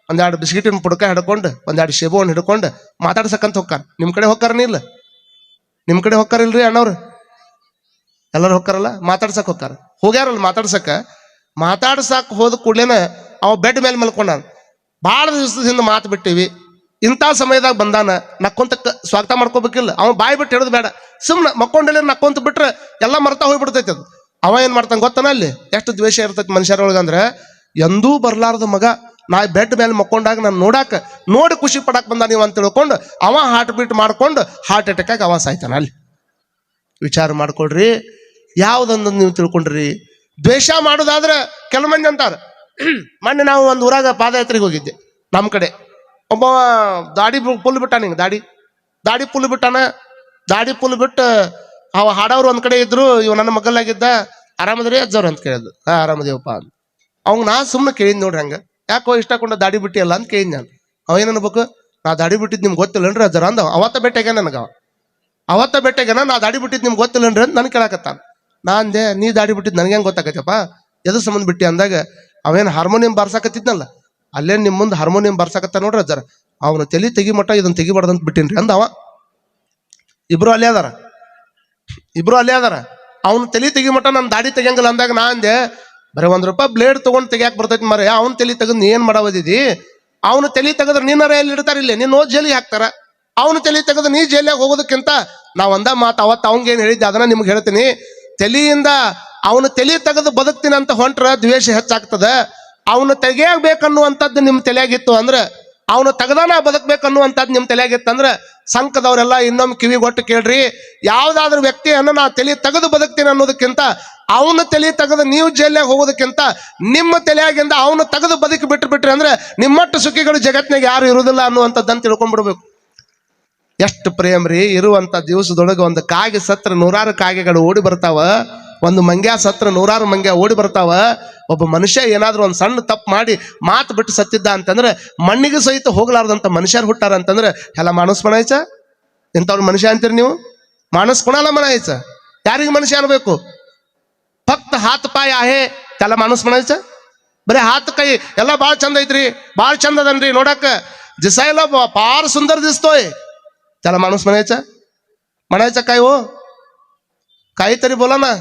1-2 ಬಿಸ್ಕಿಟಿನ ಪುಡ್ಕ ಹಿಡ್ಕೊಂಡು 1-2 ಶೇಬುವನ್ನು ಹಿಡ್ಕೊಂಡು ಮಾತಾಡ್ಸಕ್ಕಂತ ಹೋಗ್ತಾರ. ನಿಮ್ ಕಡೆ ಹೋಗ್ತಾರನ ಇಲ್ಲ? ನಿಮ್ ಕಡೆ ಹೋಗ್ತಾರಿಲ್ರಿ ಅಣ್ಣವ್ರು? ಎಲ್ಲರೂ ಹೋಗ್ತಾರಲ್ಲ, ಮಾತಾಡ್ಸಕ್ ಹೋಗ್ತಾರ. ಹೋಗ್ಯಾರಲ್ಲ ಮಾತಾಡ್ಸಕ್ ಹೋದ ಕೂಡ್ಲೇನ ಅವ ಬೆಡ್ ಮೇಲೆ ಮಲ್ಕೊಂಡ. ಭಾಳ ದಿವಸದಿಂದ ಮಾತು ಬಿಟ್ಟಿವಿ, ಇಂಥ ಸಮಯದಾಗ ಬಂದಾನ, ನಕ್ಕೊಂತ ಸ್ವಾಗತ ಮಾಡ್ಕೋಬೇಕಿಲ್ಲ. ಅವ ಬಾಯಿ ಬಿಟ್ಟು ಹೇಳೋದು ಬೇಡ, ಸುಮ್ಮನೆ ಮಕ್ಕೊಂಡಲ್ಲಿ ನಕ್ಕೊಂತ ಬಿಟ್ರೆ ಎಲ್ಲ ಮರ್ತಾ ಹೋಗ್ಬಿಡ್ತೈತಿ. ಅದು ಅವ ಏನ್ ಮಾಡ್ತಾನ ಗೊತ್ತಾನ, ಅಲ್ಲಿ ಎಷ್ಟು ದ್ವೇಷ ಇರ್ತೈತಿ ಮನುಷ್ಯರೊಳಗಂದ್ರೆ, ಎಂದೂ ಬರ್ಲಾರ್ದ ಮಗ ನಾ ಬೆಡ್ ಮೇಲೆ ಮಕ್ಕೊಂಡಾಗ ನಾನು ನೋಡಿ ಖುಷಿ ಪಡಕ್ ಬಂದ ನೀವು ಅಂತ ತಿಳ್ಕೊಂಡು ಅವ ಹಾರ್ಟ್ ಬೀಟ್ ಮಾಡ್ಕೊಂಡು ಹಾರ್ಟ್ ಅಟ್ಯಾಕ್ ಆಗಿ ಅವ ಸಾಯ್ತಾನ. ಅಲ್ಲಿ ವಿಚಾರ ಮಾಡ್ಕೊಳ್ರಿ, ಯಾವ್ದೊಂದು ನೀವು ತಿಳ್ಕೊಂಡ್ರಿ. ದ್ವೇಷ ಮಾಡೋದಾದ್ರೆ ಕೆಲವು ಮಂದಿ ಅಂತಾರ. ಮೊನ್ನೆ ನಾವು ಒಂದು ಊರಾಗ ಪಾದಯಾತ್ರೆಗೆ ಹೋಗಿದ್ದೆ. ನಮ್ಮ ಕಡೆ ಒಬ್ಬ ದಾಡಿ ಪುಲ್ ಬಿಟ್ಟಾನ, ಹಿಂಗೆ ದಾಡಿ ಪುಲ್ ಬಿಟ್ಟಾನ. ದಾಡಿ ಪುಲ್ ಬಿಟ್ಟು ಅವ ಹಾಡೋರು ಒಂದ್ ಕಡೆ ಇದ್ರು, ಇವ್ ನನ್ನ ಮಗಲಾಗಿದ್ದ. ಆರಾಮದ್ರಿ ಅಜ್ಜವ್ರು ಅಂತ ಕೇಳಿದ್ರು. ಆರಾಮದೇವಪ್ಪ ಅಂತ. ಅವಂಗ ನಾ ಸುಮ್ಮನೆ ಕೇಳಿದ್ ನೋಡ್ರಿ, ಹಂಗ ಯಾಕೋ ಇಷ್ಟಕೊಂಡ ದಾಡಿ ಬಿಟ್ಟಿಯಲ್ಲ ಅಂತ ಕೇಳಿದ್ ನಾನು. ಅವ ಏನ್ ಅನ್ಬೇಕು, ನಾ ದಾಡಿ ಬಿಟ್ಟಿದ್ ನಿಮ್ಗೆ ಗೊತ್ತಿಲ್ಲನ್ರಿ ಅಜ್ಜರ ಅಂದ. ಅವತ್ತ ಭೇಟಿಯಾಗ ನನಗ ಅವತ್ತ ಭೇಟಿಯಾಗನ ನಾ ದಾಡಿ ಬಿಟ್ಟಿದ್ ನಿಮ್ಗೆ ಗೊತ್ತಿಲ್ಲನ್ರಿ ಅಂತ ನನ್ ಕೇಳಾಕತ್ತಾನ. ನಾ ಅಂದೆ, ನೀ ದಾಡಿ ಬಿಟ್ಟಿದ್ ನನ್ಗೆ ಹೆಂಗ್ ಗೊತ್ತಾಗತ್ತಪ್ಪ, ಎದು ಸಂಬಂಧ ಬಿಟ್ಟಿ ಅಂದಾಗ, ಅವೇನ್ ಹಾರ್ಮೋನಿಯಂ ಬಾರ್ಸಾಕತ್ತಿದ್ನಲ್ಲ, ಅಲ್ಲೇ ನಿಮ್ ಮುಂದೆ ಹಾರ್ಮೋನಿಯಂ ಬಾರ್ಸಾಕತ್ತ ನೋಡ್ರಿ ಅಜ್ಜರ, ಅವನು ತಲೆ ತೆಗಿಮಟ್ಟ ಇದನ್ನ ತೆಗಿಬಾರ್ದಂತ ಬಿಟ್ಟಿನ್ರಿ ಅಂದ ಅವ. ಇಬ್ರು ಅಲ್ಲೇ ಅದಾರ. ಅವ್ನು ತಲೆ ತೆಗಿಮಟ್ಟ ನಾನು ದಾಡಿ ತೆಗಿಯಂಗಿಲ್ಲ ಅಂದಾಗ ನಾ ಅಂದೆ, ಬರೀ ₹1 ಬ್ಲೇಡ್ ತಗೊಂಡು ತೆಗಿಯಾಕ ಬರ್ತೈತಿ ಮರ, ಅವ್ನ ತಲೆ ತೆಗೆದು ನೀ ಏನ್ ಮಾಡವದಿದಿ? ಅವನು ತಲೆ ತೆಗೆದ್ರೆ ನಿನ್ನರ ಎಲ್ಲಿ ಇಡ್ತಾರ, ಇಲ್ಲೇ ನೀನ್ ಹೋದ್ ಜೈಲಿಗೆ ಹಾಕ್ತಾರ. ಅವನು ತಲೆ ತೆಗೆದು ನೀ ಜೈಲಿಯಾಗ ಹೋಗೋದಕ್ಕಿಂತ ನಾವ್ ಒಂದ ಮಾತು ಅವತ್ತು ಅವಂಗ ಏನ್ ಹೇಳಿದ್ದೆ ಅದನ್ನ ನಿಮ್ಗೆ ಹೇಳ್ತೀನಿ. ತಲೆಯಿಂದ ಅವನು ತಲೆ ತೆಗೆದು ಬದುಕ್ತೀನಿ ಅಂತ ಹೊಂಟ್ರ ದ್ವೇಷ ಹೆಚ್ಚಾಗ್ತದ. ಅವನು ತೆಗಿಯಾಗಬೇಕನ್ನುವಂಥದ್ದು ನಿಮ್ ತಲೆಯಾಗಿತ್ತು ಅಂದ್ರೆ, ಅವನು ತೆಗದಾನ ಬದುಕ್ಬೇಕನ್ನುವಂಥದ್ದು ನಿಮ್ ತಲೆಯಾಗಿತ್ತಂದ್ರೆ, ಸಂಘದವರೆಲ್ಲ ಇನ್ನೊಮ್ಮೆ ಕಿವಿಗೊಟ್ಟು ಕೇಳ್ರಿ. ಯಾವ್ದಾದ್ರು ವ್ಯಕ್ತಿಯನ್ನು ನಾ ತಲೆ ತೆಗೆದು ಬದುಕ್ತೀನಿ ಅನ್ನೋದಕ್ಕಿಂತ, ಅವನು ತಲೆ ತೆಗೆದು ನೀವು ಜೈಲ್ನಾಗ ಹೋಗೋದಕ್ಕಿಂತ ನಿಮ್ಮ ತಲೆಯಾಗಿಂದ ಅವನು ತೆಗೆದು ಬದುಕಿ ಬಿಟ್ರಿ ಅಂದ್ರೆ ನಿಮ್ಮಟ್ಟು ಸುಖಿಗಳು ಜಗತ್ನಾಗ ಯಾರು ಇರುವುದಿಲ್ಲ ಅನ್ನುವಂಥದ್ದನ್ನು ತಿಳ್ಕೊಂಡ್ಬಿಡ್ಬೇಕು. ಎಷ್ಟು ಪ್ರೇಮ್ರಿ. ಇರುವಂತ ದಿವಸದೊಳಗೆ ಒಂದು ಕಾಗೆ ಸತ್ರ 100 ಕಾಗೆಗಳು ಓಡಿ ಬರ್ತಾವ, ಒಂದು ಮಂಗ್ಯ ಸತ್ರ 100 ಮಂಗ್ಯ ಓಡಿ ಬರ್ತಾವ. ಒಬ್ಬ ಮನುಷ್ಯ ಏನಾದ್ರೂ ಒಂದು ಸಣ್ಣ ತಪ್ಪು ಮಾಡಿ ಮಾತು ಬಿಟ್ಟು ಸತ್ತಿದ್ದ ಅಂತಂದ್ರೆ ಮಣ್ಣಿಗೆ ಸಹಿತ ಹೋಗ್ಲಾರ್ದಂತ ಮನುಷ್ಯರು ಹುಟ್ಟಾರ ಅಂತಂದ್ರೆ ಎಲ್ಲ ಮಾನಸ್ ಮನಾಯ್ಸ. ಇಂಥವ್ರು ಮನುಷ್ಯ ಅಂತೀರಿ ನೀವು? ಮಾನಸ್ ಕುಣಾಲ ಮನಾಯ್ಸ. ಯಾರಿಗೆ ಮನುಷ್ಯ ಅನ್ಬೇಕು? ಫಕ್ತ ಹಾತ್ ಪಾಯ ಆಹೆ ಎಲ್ಲ ಮಾನಸ್ ಮನಾಯ್ಸ. ಬರೀ ಹಾತ್ ಕೈ ಎಲ್ಲ ಭಾಳ ಚಂದ ಐತ್ರಿ, ಭಾಳ ಚಂದ ಅದನ್ರಿ ನೋಡಕ್, ದಿಸಾಯಲ್ಲ ಪಾರ ಸುಂದರ ದಿಸ್ತೋಯ್ त्याला माणूस म्हणायचा काय हो, काहीतरी बोला ना.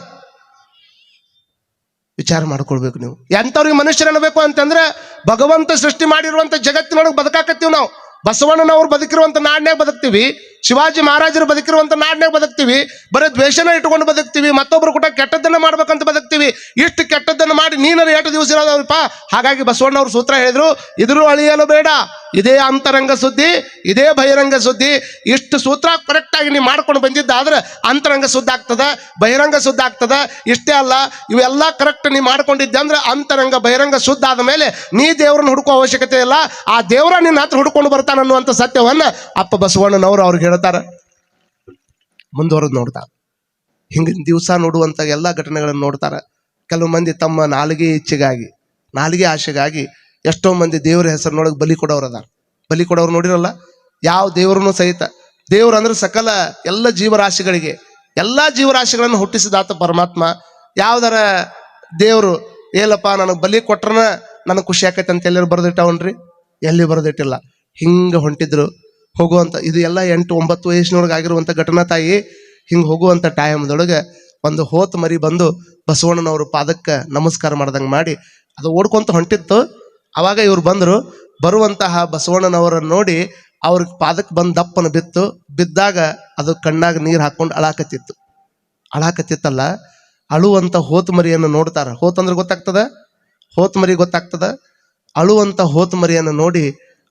ವಿಚಾರ ಮಾಡ್ಕೊಳ್ಬೇಕು ನೀವು. ಎಂಥವ್ರಿಗೆ ಮನುಷ್ಯರು ಅನ್ನಬೇಕು ಅಂತಂದ್ರೆ, ಭಗವಂತ ಸೃಷ್ಟಿ ಮಾಡಿರುವಂತ ಜಗತ್ತಿನೊಳಗೆ ಬದುಕಾಕತ್ತೀವಿ ನಾವು. ಬಸವಣ್ಣನವ್ರು ಬದುಕಿರುವಂತ ನಾಡ್ನ್ಯಾಗ ಬದುಕ್ತೀವಿ, ಶಿವಾಜಿ ಮಹಾರಾಜರು ಬದುಕಿರುವಂತ ನಾಡ್ನ್ಯಾಗ ಬದುಕ್ತೀವಿ. ಬರೀ ದ್ವೇಷನ ಇಟ್ಕೊಂಡು ಬದುಕ್ತೀವಿ, ಮತ್ತೊಬ್ರು ಕೂಡ ಕೆಟ್ಟದ್ದನ್ನ ಮಾಡ್ಬೇಕಂತ ಬದುಕ್ತೀವಿ. ಇಷ್ಟು ಕೆಟ್ಟದ್ದನ್ನು ಮಾಡಿ ನೀನರು 8 ದಿವಸ ಇರೋದಲ್ಪ. ಹಾಗಾಗಿ ಬಸವಣ್ಣವ್ರು ಸೂತ್ರ ಹೇಳಿದ್ರು, ಇದ್ರೂ ಅಳಿಯಲು ಬೇಡ, ಇದೇ ಅಂತರಂಗ ಸುದ್ದಿ, ಇದೇ ಬಹಿರಂಗ ಸುದ್ದಿ. ಇಷ್ಟು ಸೂತ್ರ ಕರೆಕ್ಟ್ ಆಗಿ ನೀವು ಮಾಡ್ಕೊಂಡು ಬಂದಿದ್ದಾದ್ರೆ ಅಂತರಂಗ ಶುದ್ಧ ಆಗ್ತದ, ಬಹಿರಂಗ ಶುದ್ಧ ಆಗ್ತದ. ಇಷ್ಟೇ ಅಲ್ಲ, ಇವೆಲ್ಲ ಕರೆಕ್ಟ್ ನೀವು ಮಾಡ್ಕೊಂಡಿದ್ದೆ ಅಂದ್ರೆ ಅಂತರಂಗ ಬಹಿರಂಗ ಶುದ್ಧ ಆದ ಮೇಲೆ ನೀ ದೇವ್ರನ್ನ ಹುಡುಕೋ ಅವಶ್ಯಕತೆ ಇಲ್ಲ, ಆ ದೇವ್ರ ನಿನ್ನ ಹತ್ರ ಹುಡ್ಕೊಂಡು ಬರ್ತಾನ ಅನ್ನುವಂಥ ಸತ್ಯವನ್ನ ಅಪ್ಪ ಬಸವಣ್ಣನವರು ಅವ್ರಿಗೆ ಹೇಳ್ತಾರ. ಮುಂದುವರೆದು ನೋಡ್ತಾರ. ಹಿಂಗಿನ ದಿವಸ ನೋಡುವಂತ ಎಲ್ಲಾ ಘಟನೆಗಳನ್ನು ನೋಡ್ತಾರ. ಕೆಲವು ಮಂದಿ ತಮ್ಮ ನಾಲಿಗೆ ಇಚ್ಛೆಗಾಗಿ, ನಾಲಿಗೆ ಆಶೆಗಾಗಿ ಎಷ್ಟೋ ಮಂದಿ ದೇವರ ಹೆಸರಿನೊಳಗೆ ಬಲಿ ಕೊಡೋರು ಅದಾರ. ಬಲಿ ಕೊಡೋರು ನೋಡಿರಲ್ಲ, ಯಾವ ದೇವ್ರನ್ನು ಸಹಿತ, ದೇವ್ರು ಅಂದ್ರೆ ಸಕಲ ಎಲ್ಲ ಜೀವರಾಶಿಗಳಿಗೆ, ಎಲ್ಲಾ ಜೀವರಾಶಿಗಳನ್ನು ಹುಟ್ಟಿಸಿದಾತ ಪರಮಾತ್ಮ. ಯಾವ್ದಾರ ದೇವ್ರು ಏಲಪ್ಪ ನನಗೆ ಬಲಿ ಕೊಟ್ರನ ನನಗೆ ಖುಷಿ ಆಕೈತೆ ಅಂತ ಎಲ್ಲರೂ ಬರೆದಿಟ್ಟವನ್ರಿ? ಎಲ್ಲಿ ಬರೆದಿಟ್ಟಿಲ್ಲ. ಹಿಂಗೆ ಹೊಂಟಿದ್ರು ಹೋಗುವಂತ, ಇದು ಎಲ್ಲ 8-9 ವಯಸ್ಸಿನೊಳಗೆ ಆಗಿರುವಂತ ಘಟನಾ ತಾಯಿ. ಹಿಂಗೆ ಹೋಗುವಂತ ಟೈಮ್ದೊಳಗೆ ಒಂದು ಹೋತ್ ಮರಿ ಬಂದು ಬಸವಣ್ಣನವ್ರ ಪಾದಕ್ಕೆ ನಮಸ್ಕಾರ ಮಾಡ್ದಂಗೆ ಮಾಡಿ ಅದು ಓಡ್ಕೊಂತ ಹೊಂಟಿತ್ತು. ಅವಾಗ ಇವ್ರು ಬಂದರು. ಬರುವಂತಹ ಬಸವಣ್ಣನವರನ್ನು ನೋಡಿ ಅವ್ರಿಗೆ ಪಾದಕ್ಕೆ ಬಂದು ದಪ್ಪನ ಬಿದ್ದಾಗ ಅದು ಕಣ್ಣಾಗ ನೀರು ಹಾಕೊಂಡು ಅಳಾಕತ್ತಿತ್ತಲ್ಲ. ಅಳುವಂತ ಹೋತ್ ಮರಿಯನ್ನು ನೋಡ್ತಾರ. ಹೋತ್ ಅಂದ್ರೆ ಗೊತ್ತಾಗ್ತದ, ಹೋತ್ ಮರಿ ಗೊತ್ತಾಗ್ತದ. ಅಳುವಂತ ಹೋತ್ ಮರಿಯನ್ನು ನೋಡಿ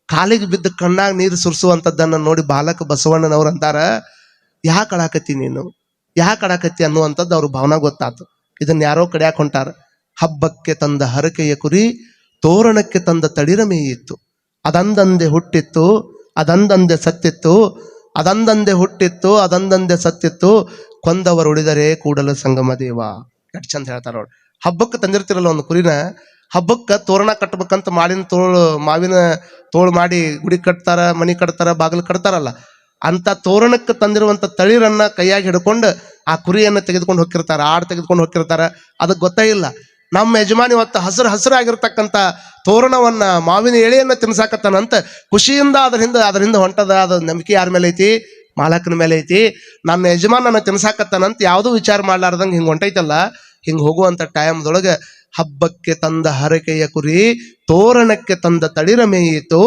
ಕಾಲಿಗೆ ಬಿದ್ದ ಕಣ್ಣಾಗ ನೀರು ಸುರಿಸುವಂಥದ್ದನ್ನು ನೋಡಿ ಬಾಲಕ ಬಸವಣ್ಣನವ್ರು ಅಂತಾರ, ಯಾಕೆ ಅಳಾಕತ್ತಿ ನೀನು, ಯಾಕೆ ಅಳಾಕತ್ತಿ ಅನ್ನುವಂಥದ್ದು ಅವ್ರ ಭಾವನಾ ಗೊತ್ತಾತು. ಇದನ್ನ ಯಾರೋ ಕಡೆಯಾಕ ಹೊಂಟಾರ. ಹಬ್ಬಕ್ಕೆ ತಂದ ಹರಕೆಯ ಕುರಿ ತೋರಣಕ್ಕೆ ತಂದ ತಳಿರ ಮೇಯಿತ್ತು, ಅದಂದಂದೆ ಹುಟ್ಟಿತ್ತು ಅದಂದಂದೆ ಸತ್ತಿತ್ತು, ಅದಂದಂದೆ ಹುಟ್ಟಿತ್ತು ಅದಂದಂದೆ ಸತ್ತಿತ್ತು, ಕೊಂದವರು ಉಳಿದರೆ ಕೂಡಲ ಸಂಗಮ ದೇವ. ಎಷ್ಟು ಚಂದ ಹೇಳ್ತಾರ ನೋಡಿ. ಹಬ್ಬಕ್ಕೆ ತಂದಿರ್ತಿರಲ್ಲ ಒಂದು ಕುರಿನ, ಹಬ್ಬಕ್ಕೆ ತೋರಣ ಕಟ್ಟಬೇಕಂತ ಮಾವಿನ ತೋಳು ಮಾಡಿ ಗುಡಿ ಕಟ್ತಾರ, ಮನಿ ಕಟ್ತಾರ, ಬಾಗಿಲು ಕಟ್ತಾರಲ್ಲ, ಅಂತ ತೋರಣಕ್ಕೆ ತಂದಿರುವಂತ ತಳಿರನ್ನ ಕೈಯಾಗಿ ಹಿಡ್ಕೊಂಡು ಆ ಕುರಿಯನ್ನು ತೆಗೆದುಕೊಂಡು ಹೋಗಿರ್ತಾರ, ಆಡು ತೆಗೆದುಕೊಂಡು ಹೋಗಿರ್ತಾರ. ಅದಕ್ಕೆ ಗೊತ್ತೇ ಇಲ್ಲ ನಮ್ಮ ಯಜಮಾನಿ ಇವತ್ತು ಹಸಿರಾಗಿರ್ತಕ್ಕಂಥ ತೋರಣವನ್ನ, ಮಾವಿನ ಎಳೆಯನ್ನ ತಿನ್ಸಾಕತ್ತಾನಂತ ಖುಷಿಯಿಂದ ಅದರಿಂದ ಹೊಂಟದ. ಅದು ನಂಬಿಕೆ ಯಾರ ಮೇಲೆ ಐತಿ? ಮಾಲಕನ ಮೇಲೆ ಐತಿ. ನನ್ನ ಯಜಮಾನನ ತಿನ್ಸಾಕತ್ತಾನಂತ ಯಾವುದೂ ವಿಚಾರ ಮಾಡ್ಲಾರ್ದಂಗೆ ಹಿಂಗೆ ಹೊಂಟೈತಲ್ಲ. ಹಿಂಗೆ ಹೋಗುವಂಥ ಟೈಮ್ದೊಳಗೆ ಹಬ್ಬಕ್ಕೆ ತಂದ ಹರಕೆಯ ಕುರಿ ತೋರಣಕ್ಕೆ ತಂದ ತಳಿರ ಮೇಯಿತು,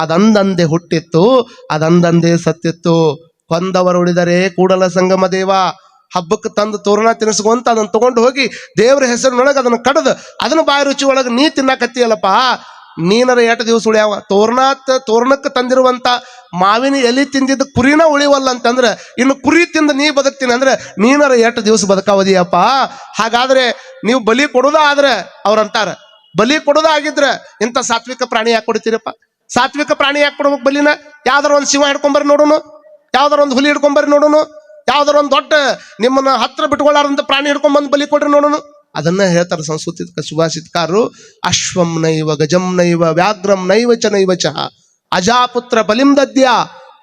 ಅದಂದಂದೆ ಹುಟ್ಟಿತ್ತು ಅದಂದಂದೆ ಸತ್ತಿತ್ತು, ಕೊಂದವರು ಉಳಿದರೆ ಕೂಡಲ ಸಂಗಮ ದೇವ. ಹಬ್ಬಕ್ಕೆ ತಂದು ತೋರಣ ತಿನ್ನಿಸ್ಕೊಂತ ಅದನ್ನ ತಗೊಂಡು ಹೋಗಿ ದೇವ್ರ ಹೆಸರಿನೊಳಗೆ ಅದನ್ನ ಕಡ್ದು ಅದನ್ನ ಬಾಯಿ ರುಚಿ ಒಳಗೆ ನೀ ತಿನ್ನಕತ್ತೀಯಲ್ಲಪ್ಪ, ನೀನರ 8 ದಿವಸ ಉಳಿಯಾವ. ತೋರಣಕ್ಕೆ ತಂದಿರುವಂತ ಮಾವಿನ ಎಲಿ ತಿಂದಿದ್ದ ಕುರಿನ ಉಳಿವಲ್ಲ ಅಂತಂದ್ರೆ ಇನ್ನು ಕುರಿ ತಿಂದು ನೀ ಬದುಕ್ತೀನಿ ಅಂದ್ರೆ ನೀನರ 8 ದಿವಸ ಬದುಕಾವದಿಯಪ್ಪ. ಹಾಗಾದ್ರೆ ನೀವು ಬಲಿ ಕೊಡೋದಾದ್ರೆ ಅವ್ರಂತಾರ, ಬಲಿ ಕೊಡೋದಾಗಿದ್ರೆ ಇಂಥ ಸಾತ್ವಿಕ ಪ್ರಾಣಿ ಯಾಕೆ ಕೊಡ್ತೀರಪ್ಪ? ಸಾತ್ವಿಕ ಪ್ರಾಣಿ ಯಾಕೆ ಕೊಡ್ಬೇಕು ಬಲಿನ? ಯಾವ್ದಾರ ಒಂದು ಸಿಂಹ ಹಿಡ್ಕೊಂಬರ್ರಿ ನೋಡೋನು, ಯಾವ್ದಾರ ಒಂದು ಹುಲಿ ಹಿಡ್ಕೊಂಬರ್ರಿ ನೋಡೋನು, ಯಾವ್ದಾರ ಒಂದು ದೊಡ್ಡ ನಿಮ್ಮನ್ನ ಹತ್ರ ಬಿಟ್ಕೊಳ್ಳಾರಂತ ಪ್ರಾಣಿ ಹಿಡ್ಕೊಂಡ್ಬಂದು ಬಲಿ ಕೊಡ್ರಿ ನೋಡೋನು. ಅದನ್ನ ಹೇಳ್ತಾರೆ ಸಂಸ್ಕೃತ ಸುಭಾಷಿತಕಾರರು, ಅಶ್ವಂ ನೈವ ಗಜಂ ನೈವ ವ್ಯಾಘ್ರಂ ನೈವ ಚ ನೈವ ಚ ಅಜಾಪುತ್ರ ಬಲಿಂ ದದ್ಯ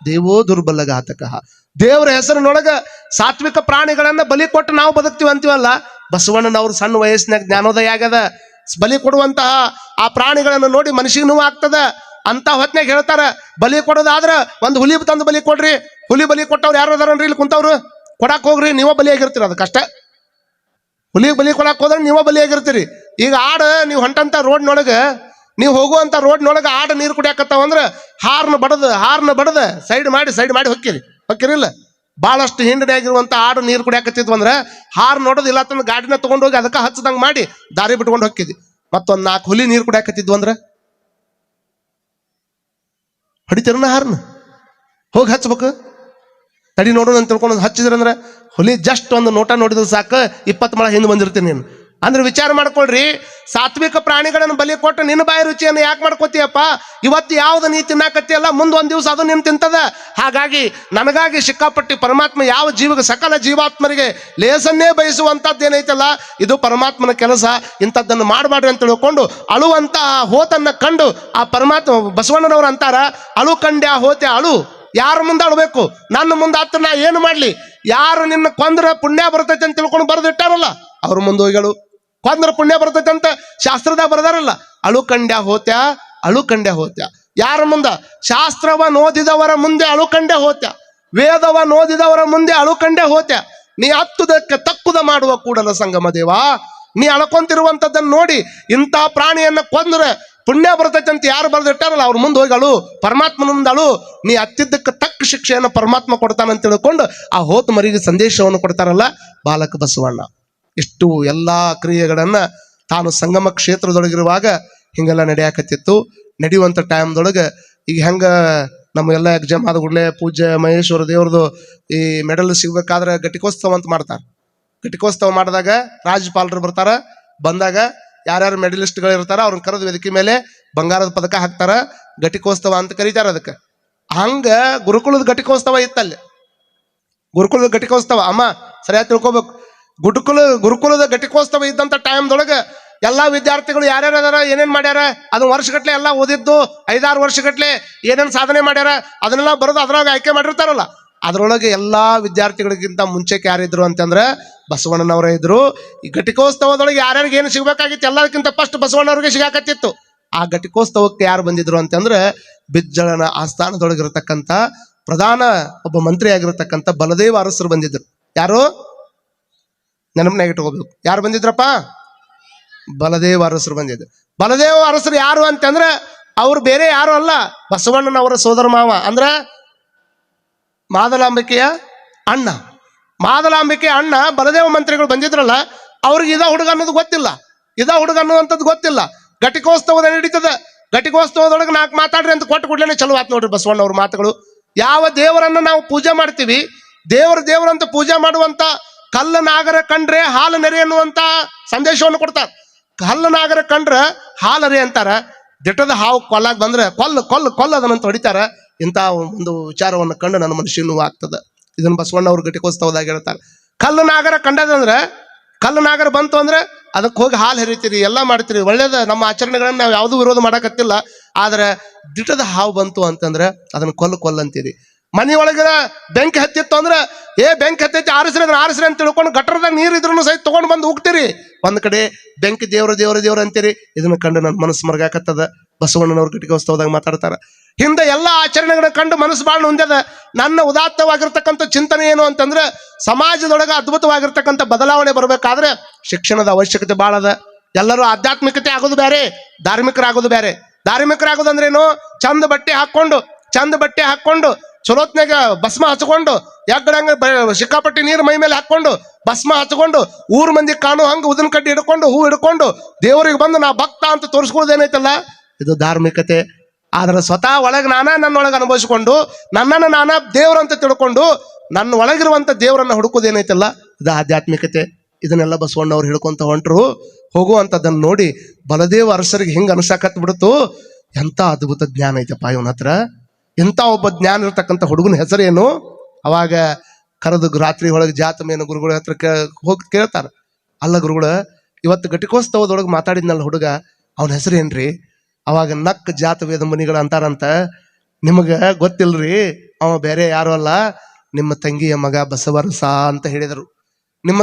ದೇವೋ ದುರ್ಬಲ ಘಾತಕ. ದೇವರ ಹೆಸರಿನೊಳಗ ಸಾತ್ವಿಕ ಪ್ರಾಣಿಗಳನ್ನ ಬಲಿ ಕೊಟ್ಟು ನಾವು ಬದುಕ್ತೀವಿ ಅಂತೀವಲ್ಲ, ಬಸವಣ್ಣನವ್ರು ಸಣ್ಣ ವಯಸ್ಸಿನಾಗ ಜ್ಞಾನೋದಯ ಆಗ್ಯದ. ಬಲಿ ಕೊಡುವಂತಹ ಆ ಪ್ರಾಣಿಗಳನ್ನು ನೋಡಿ ಮನುಷ್ಯಗೆ ನೋವು ಆಗ್ತದ ಅಂತ ಹೊತ್ನಾಗ ಹೇಳ್ತಾರ, ಬಲಿ ಕೊಡೋದಾದ್ರ ಒಂದು ಹುಲಿ ತಂದು ಬಲಿ ಕೊಡ್ರಿ. ಹುಲಿ ಬಲಿ ಕೊಟ್ಟವ್ರು ಯಾರು ಅದಾರನ್ರಿ ಇಲ್ಲಿ ಕುಂತವ್ರು? ಕೊಡಾಕ್ ಹೋಗ್ರಿ, ನೀವ ಬಲಿಯಾಗಿರ್ತೀರಿ. ಅದಕ್ಕಷ್ಟ ಹುಲಿಗೆ ಬಲಿ ಕೊಡಾಕ್ ಹೋದ್ರೆ ನೀವ ಬಲಿಯಾಗಿರ್ತೀರಿ. ಈಗ ಆಡ ನೀವು ಹೊಂಟಂತ ರೋಡ್ನೊಳಗ, ನೀವು ಹೋಗುವಂತ ರೋಡ್ನೊಳಗೆ ಆಡ ನೀರು ಕುಡಿಯಾಕತ್ತಾವ ಅಂದ್ರೆ ಹಾರ್ನ ಬಡದ ಸೈಡ್ ಮಾಡಿ ಹೊಕ್ಕಿರಿಲ್ಲ. ಭಾಳಷ್ಟು ಹಿಂಡನೆ ಆಗಿರುವಂತ ಆಡು ನೀರು ಕುಡಿಯಾಕತ್ತಿದ್ವು ಅಂದ್ರೆ ಹಾರ್ ನೋಡೋದಿಲ್ಲ ಅಂತಂದ್ರೆ ಗಾಡಿನ ತಗೊಂಡೋಗಿ ಅದಕ್ಕೆ ಹಚ್ಚದಂಗೆ ಮಾಡಿ ದಾರಿ ಬಿಟ್ಕೊಂಡು ಹೊಕ್ಕಿದ್ವಿ. ಮತ್ತೊಂದು 4 ಹುಲಿ ನೀರು ಕುಡಿಯಾಕತ್ತಿದ್ವು ಅಂದ್ರೆ ಹೊಡಿತೀರನ್ನ ಹಾರ್ನ ಹೋಗಿ ಹಚ್ಬೇಕು. ತಡಿ ನೋಡೋಣ ಅಂತ ತಿಳ್ಕೊಂಡು ಹಚ್ಚಿದ್ರಂದ್ರೆ ಹುಲಿ ಜಸ್ಟ್ ಒಂದು ನೋಟ ನೋಡಿದ್ರೆ ಸಾಕು 20 ಮಳ ಹಿಂದೆ ಬಂದಿರ್ತೀನಿ ನೀನು. ಅಂದ್ರೆ ವಿಚಾರ ಮಾಡ್ಕೊಳ್ರಿ, ಸಾತ್ವಿಕ ಪ್ರಾಣಿಗಳನ್ನು ಬಲಿ ಕೊಟ್ಟು ನಿನ್ನ ಬಾಯಿ ರುಚಿಯನ್ನು ಯಾಕೆ ಮಾಡ್ಕೋತೀಯಪ್ಪ? ಇವತ್ತು ಯಾವ್ದು ನೀ ತಿನ್ನಾಕತ್ತಿಯಲ್ಲ, ಮುಂದೊಂದು ದಿವಸ ಅದು ನಿನ್ ತಿಂತದ. ಹಾಗಾಗಿ ನನಗಾಗಿ ಸಿಕ್ಕಾಪಟ್ಟಿ ಪರಮಾತ್ಮ ಯಾವ ಜೀವಿಗೆ, ಸಕಲ ಜೀವಾತ್ಮರಿಗೆ ಲೇಸನ್ನೇ ಬಯಸುವಂಥದ್ದು ಏನೈತಲ್ಲ, ಇದು ಪರಮಾತ್ಮನ ಕೆಲಸ. ಇಂಥದ್ದನ್ನು ಮಾಡಬಾರ್ದು ಅಂತ ತಿಳ್ಕೊಂಡು ಅಳುವಂತ ಹೋತನ್ನ ಕಂಡು ಆ ಪರಮಾತ್ಮ ಬಸವಣ್ಣನವ್ರು ಅಂತಾರ, ಅಳು ಕಂಡ್ಯಾ ಹೋತೆ ಅಳು. ಯಾರ ಮುಂದೆ ಅಳ್ಬೇಕು? ನನ್ನ ಮುಂದೆ ಆತ ನಾ ಏನು ಮಾಡ್ಲಿ? ಯಾರು ನಿನ್ನ ಕೊಂದ್ರ ಪುಣ್ಯ ಬರ್ತೈತೆ ಅಂತ ತಿಳ್ಕೊಂಡು ಬರೆದಿಟ್ಟಾರಲ್ಲ ಅವ್ರ ಮುಂದೆ ಹೋಗಿಗಳು. ಕೊಂದ್ರ ಪುಣ್ಯ ಬರ್ತೈತೆ ಅಂತ ಶಾಸ್ತ್ರದಾಗ ಬರೆದಾರಲ್ಲ, ಅಳು ಕಂಡ್ಯಾ ಹೋತ್ಯ. ಯಾರ ಮುಂದ? ಶಾಸ್ತ್ರವ ನೋದಿದವರ ಮುಂದೆ ಅಳು ಕಂಡೆ ಹೋತ್ಯ, ವೇದವ ನೋದಿದವರ ಮುಂದೆ ಅಳು ಕಂಡೆ ಹೋತ್ಯ. ನೀ ಹತ್ತುದಕ್ಕೆ ತಕ್ಕುದ ಮಾಡುವ ಕೂಡಲ ಸಂಗಮ ದೇವ, ನೀ ಅಳ್ಕೊಂತಿರುವಂತದ್ದನ್ನು ನೋಡಿ ಇಂಥ ಪ್ರಾಣಿಯನ್ನ ಕೊಂದ್ರೆ ಪುಣ್ಯ ಬರ್ತೈತೆ ಅಂತ ಯಾರು ಬರೆದಿಟ್ಟಾರಲ್ಲ ಅವ್ರ ಮುಂದೆ ಹೋಗಿ ಅಳು, ಪರಮಾತ್ಮನ ಮುಂದೆ ಅಳು. ನೀ ಹತ್ತಿದ್ದಕ್ಕೆ ತಕ್ಕ ಶಿಕ್ಷೆಯನ್ನು ಪರಮಾತ್ಮ ಕೊಡ್ತಾನಂತ ತಿಳ್ಕೊಂಡು ಆ ಹೋತ ಮರಿಗೆ ಸಂದೇಶವನ್ನು ಕೊಡ್ತಾರಲ್ಲ ಬಾಲಕ ಬಸವಣ್ಣ. ಇಷ್ಟು ಎಲ್ಲಾ ಕ್ರಿಯೆಗಳನ್ನ ತಾನು ಸಂಗಮ ಕ್ಷೇತ್ರದೊಳಗಿರುವಾಗ ಹಿಂಗೆಲ್ಲ ನಡೆಯಾಕತ್ತಿತ್ತು. ನಡೆಯುವಂಥ ಟೈಮ್ದೊಳಗೆ ಈಗ ಹೆಂಗ ನಮಗೆಲ್ಲ ಎಕ್ಸಾಮ್ ಆದ ಕೂಡಲೇ ಪೂಜ್ಯ ಮಹೇಶ್ವರ ದೇವ್ರದು ಈ ಮೆಡಲ್ ಸಿಗ್ಬೇಕಾದ್ರೆ ಘಟಿಕೋತ್ಸವ ಅಂತ ಮಾಡ್ತಾರೆ. ಘಟಿಕೋತ್ಸವ ಮಾಡಿದಾಗ ರಾಜ್ಯಪಾಲರು ಬರ್ತಾರ, ಬಂದಾಗ ಯಾರ್ಯಾರು ಮೆಡಲಿಸ್ಟ್ಗಳು ಇರ್ತಾರ ಅವ್ರನ್ನ ಕರೆದು ವೇದಿಕೆ ಮೇಲೆ ಬಂಗಾರದ ಪದಕ ಹಾಕ್ತಾರ, ಘಟಿಕೋತ್ಸವ ಅಂತ ಕರೀತಾರ ಅದಕ್ಕೆ. ಹಂಗ ಗುರುಕುಲದ ಘಟಿಕೋತ್ಸವ ಇತ್ತಲ್ಲಿ. ಗುರುಕುಲದ ಘಟಿಕೋತ್ಸವ ಅಮ್ಮ ಸರಿಯಾಗಿ ತಿಳ್ಕೊಬೇಕು. ಗುರುಕುಲದ ಘಟಿಕೋತ್ಸವ ಇದ್ದಂತ ಟೈಮ್ದೊಳಗೆ ಎಲ್ಲಾ ವಿದ್ಯಾರ್ಥಿಗಳು ಯಾರ್ಯಾರ ಅದಾರ, ಏನೇನ್ ಮಾಡ್ಯಾರ, ಅದನ್ನ ವರ್ಷಗಟ್ಲೆ ಎಲ್ಲ ಓದಿದ್ದು 5-6 ವರ್ಷಗಟ್ಲೆ ಏನೇನ್ ಸಾಧನೆ ಮಾಡ್ಯಾರ ಅದನ್ನೆಲ್ಲ ಬರೋದು ಅದ್ರಾಗ ಆಯ್ಕೆ ಮಾಡಿರ್ತಾರಲ್ಲ. ಅದ್ರೊಳಗೆ ಎಲ್ಲಾ ವಿದ್ಯಾರ್ಥಿಗಳಿಗಿಂತ ಮುಂಚೆಗೆ ಯಾರಿದ್ರು ಅಂತಂದ್ರೆ ಬಸವಣ್ಣನವರೇ ಇದ್ರು. ಈ ಘಟಿಕೋತ್ಸವದೊಳಗೆ ಯಾರ್ಯಾರಿಗೆ ಏನು ಸಿಗ್ಬೇಕಾಗಿತ್ತು ಎಲ್ಲದಕ್ಕಿಂತ ಫಸ್ಟ್ ಬಸವಣ್ಣವ್ರಿಗೆ ಸಿಗಾಕತ್ತಿತ್ತು. ಆ ಘಟಿಕೋತ್ಸವಕ್ಕೆ ಯಾರು ಬಂದಿದ್ರು ಅಂತಂದ್ರೆ ಬಿಜ್ಜಳನ ಆಸ್ಥಾನದೊಳಗಿರತಕ್ಕಂಥ ಪ್ರಧಾನ ಒಬ್ಬ ಮಂತ್ರಿ ಆಗಿರತಕ್ಕಂಥ ಬಲದೇವ ಅರಸರು ಬಂದಿದ್ರು. ಯಾರು ನೆನಪನಾಗ ಇಟ್ಕೋಬೇಕು, ಯಾರು ಬಂದಿದ್ರಪ್ಪ? ಬಲದೇವ ಅರಸರು ಬಂದಿದ್ರು. ಬಲದೇವ ಅರಸರು ಯಾರು ಅಂತಂದ್ರೆ ಅವ್ರು ಬೇರೆ ಯಾರು ಅಲ್ಲ, ಬಸವಣ್ಣನವರ ಸೋದರ ಮಾವ, ಅಂದ್ರ ಮಾದಲಾಂಬಿಕೆಯ ಅಣ್ಣ. ಮಾದಲಾಂಬಿಕೆಯ ಅಣ್ಣ ಬಲದೇವ ಮಂತ್ರಿಗಳು ಬಂದಿದ್ರಲ್ಲ, ಅವ್ರಿಗೆ ಇದ ಹುಡುಗ ಅನ್ನೋದು ಗೊತ್ತಿಲ್ಲ, ಇದ ಹುಡುಗ ಅನ್ನುವಂಥದ್ದು ಗೊತ್ತಿಲ್ಲ. ಘಟಿಕೋತ್ಸವದ ನಡೀತದ, ಘಟಿಕೋತ್ಸವದೊಳಗೆ 4 ಮಾತಾಡ್ರಿ ಅಂತ ಕೊಟ್ಟು ಕೂಡಲೇ ಚಲೋ ಆತ್ ನೋಡ್ರಿ ಬಸವಣ್ಣವ್ರ ಮಾತುಗಳು. ಯಾವ ದೇವರನ್ನ ನಾವು ಪೂಜೆ ಮಾಡ್ತೀವಿ, ದೇವರಂತ ಪೂಜೆ ಮಾಡುವಂತ ಕಲ್ಲು ನಾಗರ ಕಂಡ್ರೆ ಹಾಲು ನೆರೆ ಅನ್ನುವಂತ ಸಂದೇಶವನ್ನು ಕೊಡ್ತಾರೆ. ಕಲ್ಲು ನಾಗರ ಕಂಡ್ರೆ ಹಾಲರೆ ಅಂತಾರ. ದಿಟ್ಟದ ಹಾವು ಕೊಲ್ಲಾಗ ಬಂದ್ರೆ ಕೊಲ್ಲ ಅದನ್ನಂತ ಹೊಡಿತಾರ. ಇಂಥ ಒಂದು ವಿಚಾರವನ್ನು ಕಂಡು ನನ್ನ ಮನುಷ್ಯ ನೋವು ಆಗ್ತದ. ಇದನ್ನು ಬಸವಣ್ಣವ್ರ ಘಟಿಕೋತ್ಸವದಾಗ ಹೇಳ್ತಾರೆ. ಕಲ್ಲು ನಾಗರ ಕಂಡದಂದ್ರೆ, ಕಲ್ಲು ನಾಗರ ಬಂತು ಅಂದ್ರೆ ಅದಕ್ಕೆ ಹೋಗಿ ಹಾಲು ಹರಿತೀರಿ, ಎಲ್ಲ ಮಾಡ್ತೀರಿ, ಒಳ್ಳೇದ. ನಮ್ಮ ಆಚರಣೆಗಳನ್ನ ನಾವು ಯಾವುದೂ ವಿರೋಧ ಮಾಡಕತ್ತಿಲ್ಲ. ಆದ್ರೆ ದಿಟ್ಟದ ಹಾವು ಬಂತು ಅಂತಂದ್ರೆ ಅದನ್ನ ಕೊಲ್ಲಂತೀರಿ. ಮನೆಯೊಳಗಿನ ಬೆಂಕಿ ಹತ್ತಿತ್ತು ಅಂದ್ರೆ ಬೆಂಕಿ ಹತ್ತೈತಿ ಆರಿಸ್ರಿ ಅಂತ ತಿಳ್ಕೊಂಡು ಗಟ್ಟರದಾಗ ನೀರು ಇದ್ರೂ ಸಹಿತ ತಗೊಂಡು ಬಂದು ಹೋಗ್ತೀರಿ. ಒಂದ್ ಕಡೆ ಬೆಂಕಿ ದೇವ್ರ ಅಂತೀರಿ. ಇದನ್ನ ಕಂಡು ನನ್ನ ಮನಸ್ಸು ಮರ್ಗಾಕತ್ತದ. ಬಸವಣ್ಣನವ್ರ ಘಟಿಕೋತ್ಸವದಾಗ ಮಾತಾಡ್ತಾರ. ಹಿಂದೆ ಎಲ್ಲ ಆಚರಣೆಗಳನ್ನ ಕಂಡು ಮನಸ್ಸು ಬಾಳ್ ಹೊಂದ್ಯದ. ನನ್ನ ಉದಾತ್ತವಾಗಿರ್ತಕ್ಕಂಥ ಚಿಂತನೆ ಏನು ಅಂತಂದ್ರೆ ಸಮಾಜದೊಳಗೆ ಅದ್ಭುತವಾಗಿರ್ತಕ್ಕಂಥ ಬದಲಾವಣೆ ಬರ್ಬೇಕಾದ್ರೆ ಶಿಕ್ಷಣದ ಅವಶ್ಯಕತೆ ಬಾಳ ಅದ. ಎಲ್ಲರೂ ಆಧ್ಯಾತ್ಮಿಕತೆ ಆಗೋದು ಬೇರೆ, ಧಾರ್ಮಿಕರಾಗೋದು ಬೇರೆ. ಧಾರ್ಮಿಕರಾಗೋದು ಅಂದ್ರೇನು? ಚಂದ ಬಟ್ಟೆ ಹಾಕೊಂಡು ಚಲೋತ್ನಾಗ ಭಸ್ಮ ಹಚ್ಕೊಂಡು ಯಾಕಂಗ ಸಿಕ್ಕಾಪಟ್ಟಿ ನೀರು ಮೈ ಮೇಲೆ ಹಾಕೊಂಡು ಭಸ್ಮ ಹಚ್ಕೊಂಡು ಊರ್ ಮಂದಿ ಕಾಣು ಹಂಗ ಉದಿನ ಕಡ್ಡಿ ಹಿಡ್ಕೊಂಡು ಹೂ ಹಿಡ್ಕೊಂಡು ದೇವರಿಗೆ ಬಂದು ನಾ ಭಕ್ತ ಅಂತ ತೋರಿಸ್ಕೊಳ್ಳೋದೇನೈತಲ್ಲ ಇದು ಧಾರ್ಮಿಕತೆ. ಆದ್ರೆ ಸ್ವತಃ ಒಳಗೆ ನನ್ನೊಳಗೆ ಅನುಭವಿಸ್ಕೊಂಡು ನನ್ನನ್ನು ನಾನ ದೇವ್ರಂತ ತಿಳ್ಕೊಂಡು ನನ್ನ ಒಳಗಿರುವಂತ ದೇವರನ್ನ ಹುಡುಕೋದೇನೈತಲ್ಲ ಇದು ಆಧ್ಯಾತ್ಮಿಕತೆ. ಇದನ್ನೆಲ್ಲ ಬಸವಣ್ಣವ್ರು ಹಿಡ್ಕೊಂತ ಹೊಂಟ್ರು. ಹೋಗುವಂಥದ್ದನ್ನು ನೋಡಿ ಬಲದೇವ ಅರಸರಿಗೆ ಹಿಂಗ ಅನ್ಸಾಕತ್ ಬಿಡ್ತು, ಎಂತ ಅದ್ಭುತ ಜ್ಞಾನ ಐತಪ್ಪ ಇವನ ಹತ್ರ, ಎಂತ ಒಬ್ಬ ಜ್ಞಾನ ಇರ್ತಕ್ಕಂಥ ಹುಡುಗನ ಹೆಸರೇನು? ಅವಾಗ ಕರೆದು ರಾತ್ರಿ ಒಳಗೆ ಜಾತಮೇನು ಗುರುಗಳ ಹತ್ರ ಹೋಗಿ ಕೇಳ್ತಾರ, ಅಲ್ಲ ಗುರುಗಳ ಇವತ್ತು ಘಟಿಕೋತ್ಸವದೊಳಗೆ ಮಾತಾಡಿದ್ನಲ್ಲ ಹುಡುಗ, ಅವನ ಹೆಸರೇನ್ರಿ? ಅವಾಗ ನಕ್ ಜಾತವೇದ ಮುನಿಗಳು ಅಂತಾರಂತ, ನಿಮಗ ಗೊತ್ತಿಲ್ರಿ, ಅವ ಬೇರೆ ಯಾರು ಅಲ್ಲ, ನಿಮ್ಮ ತಂಗಿಯ ಮಗ ಬಸವರಸ ಅಂತ ಹೇಳಿದರು. ನಿಮ್ಮ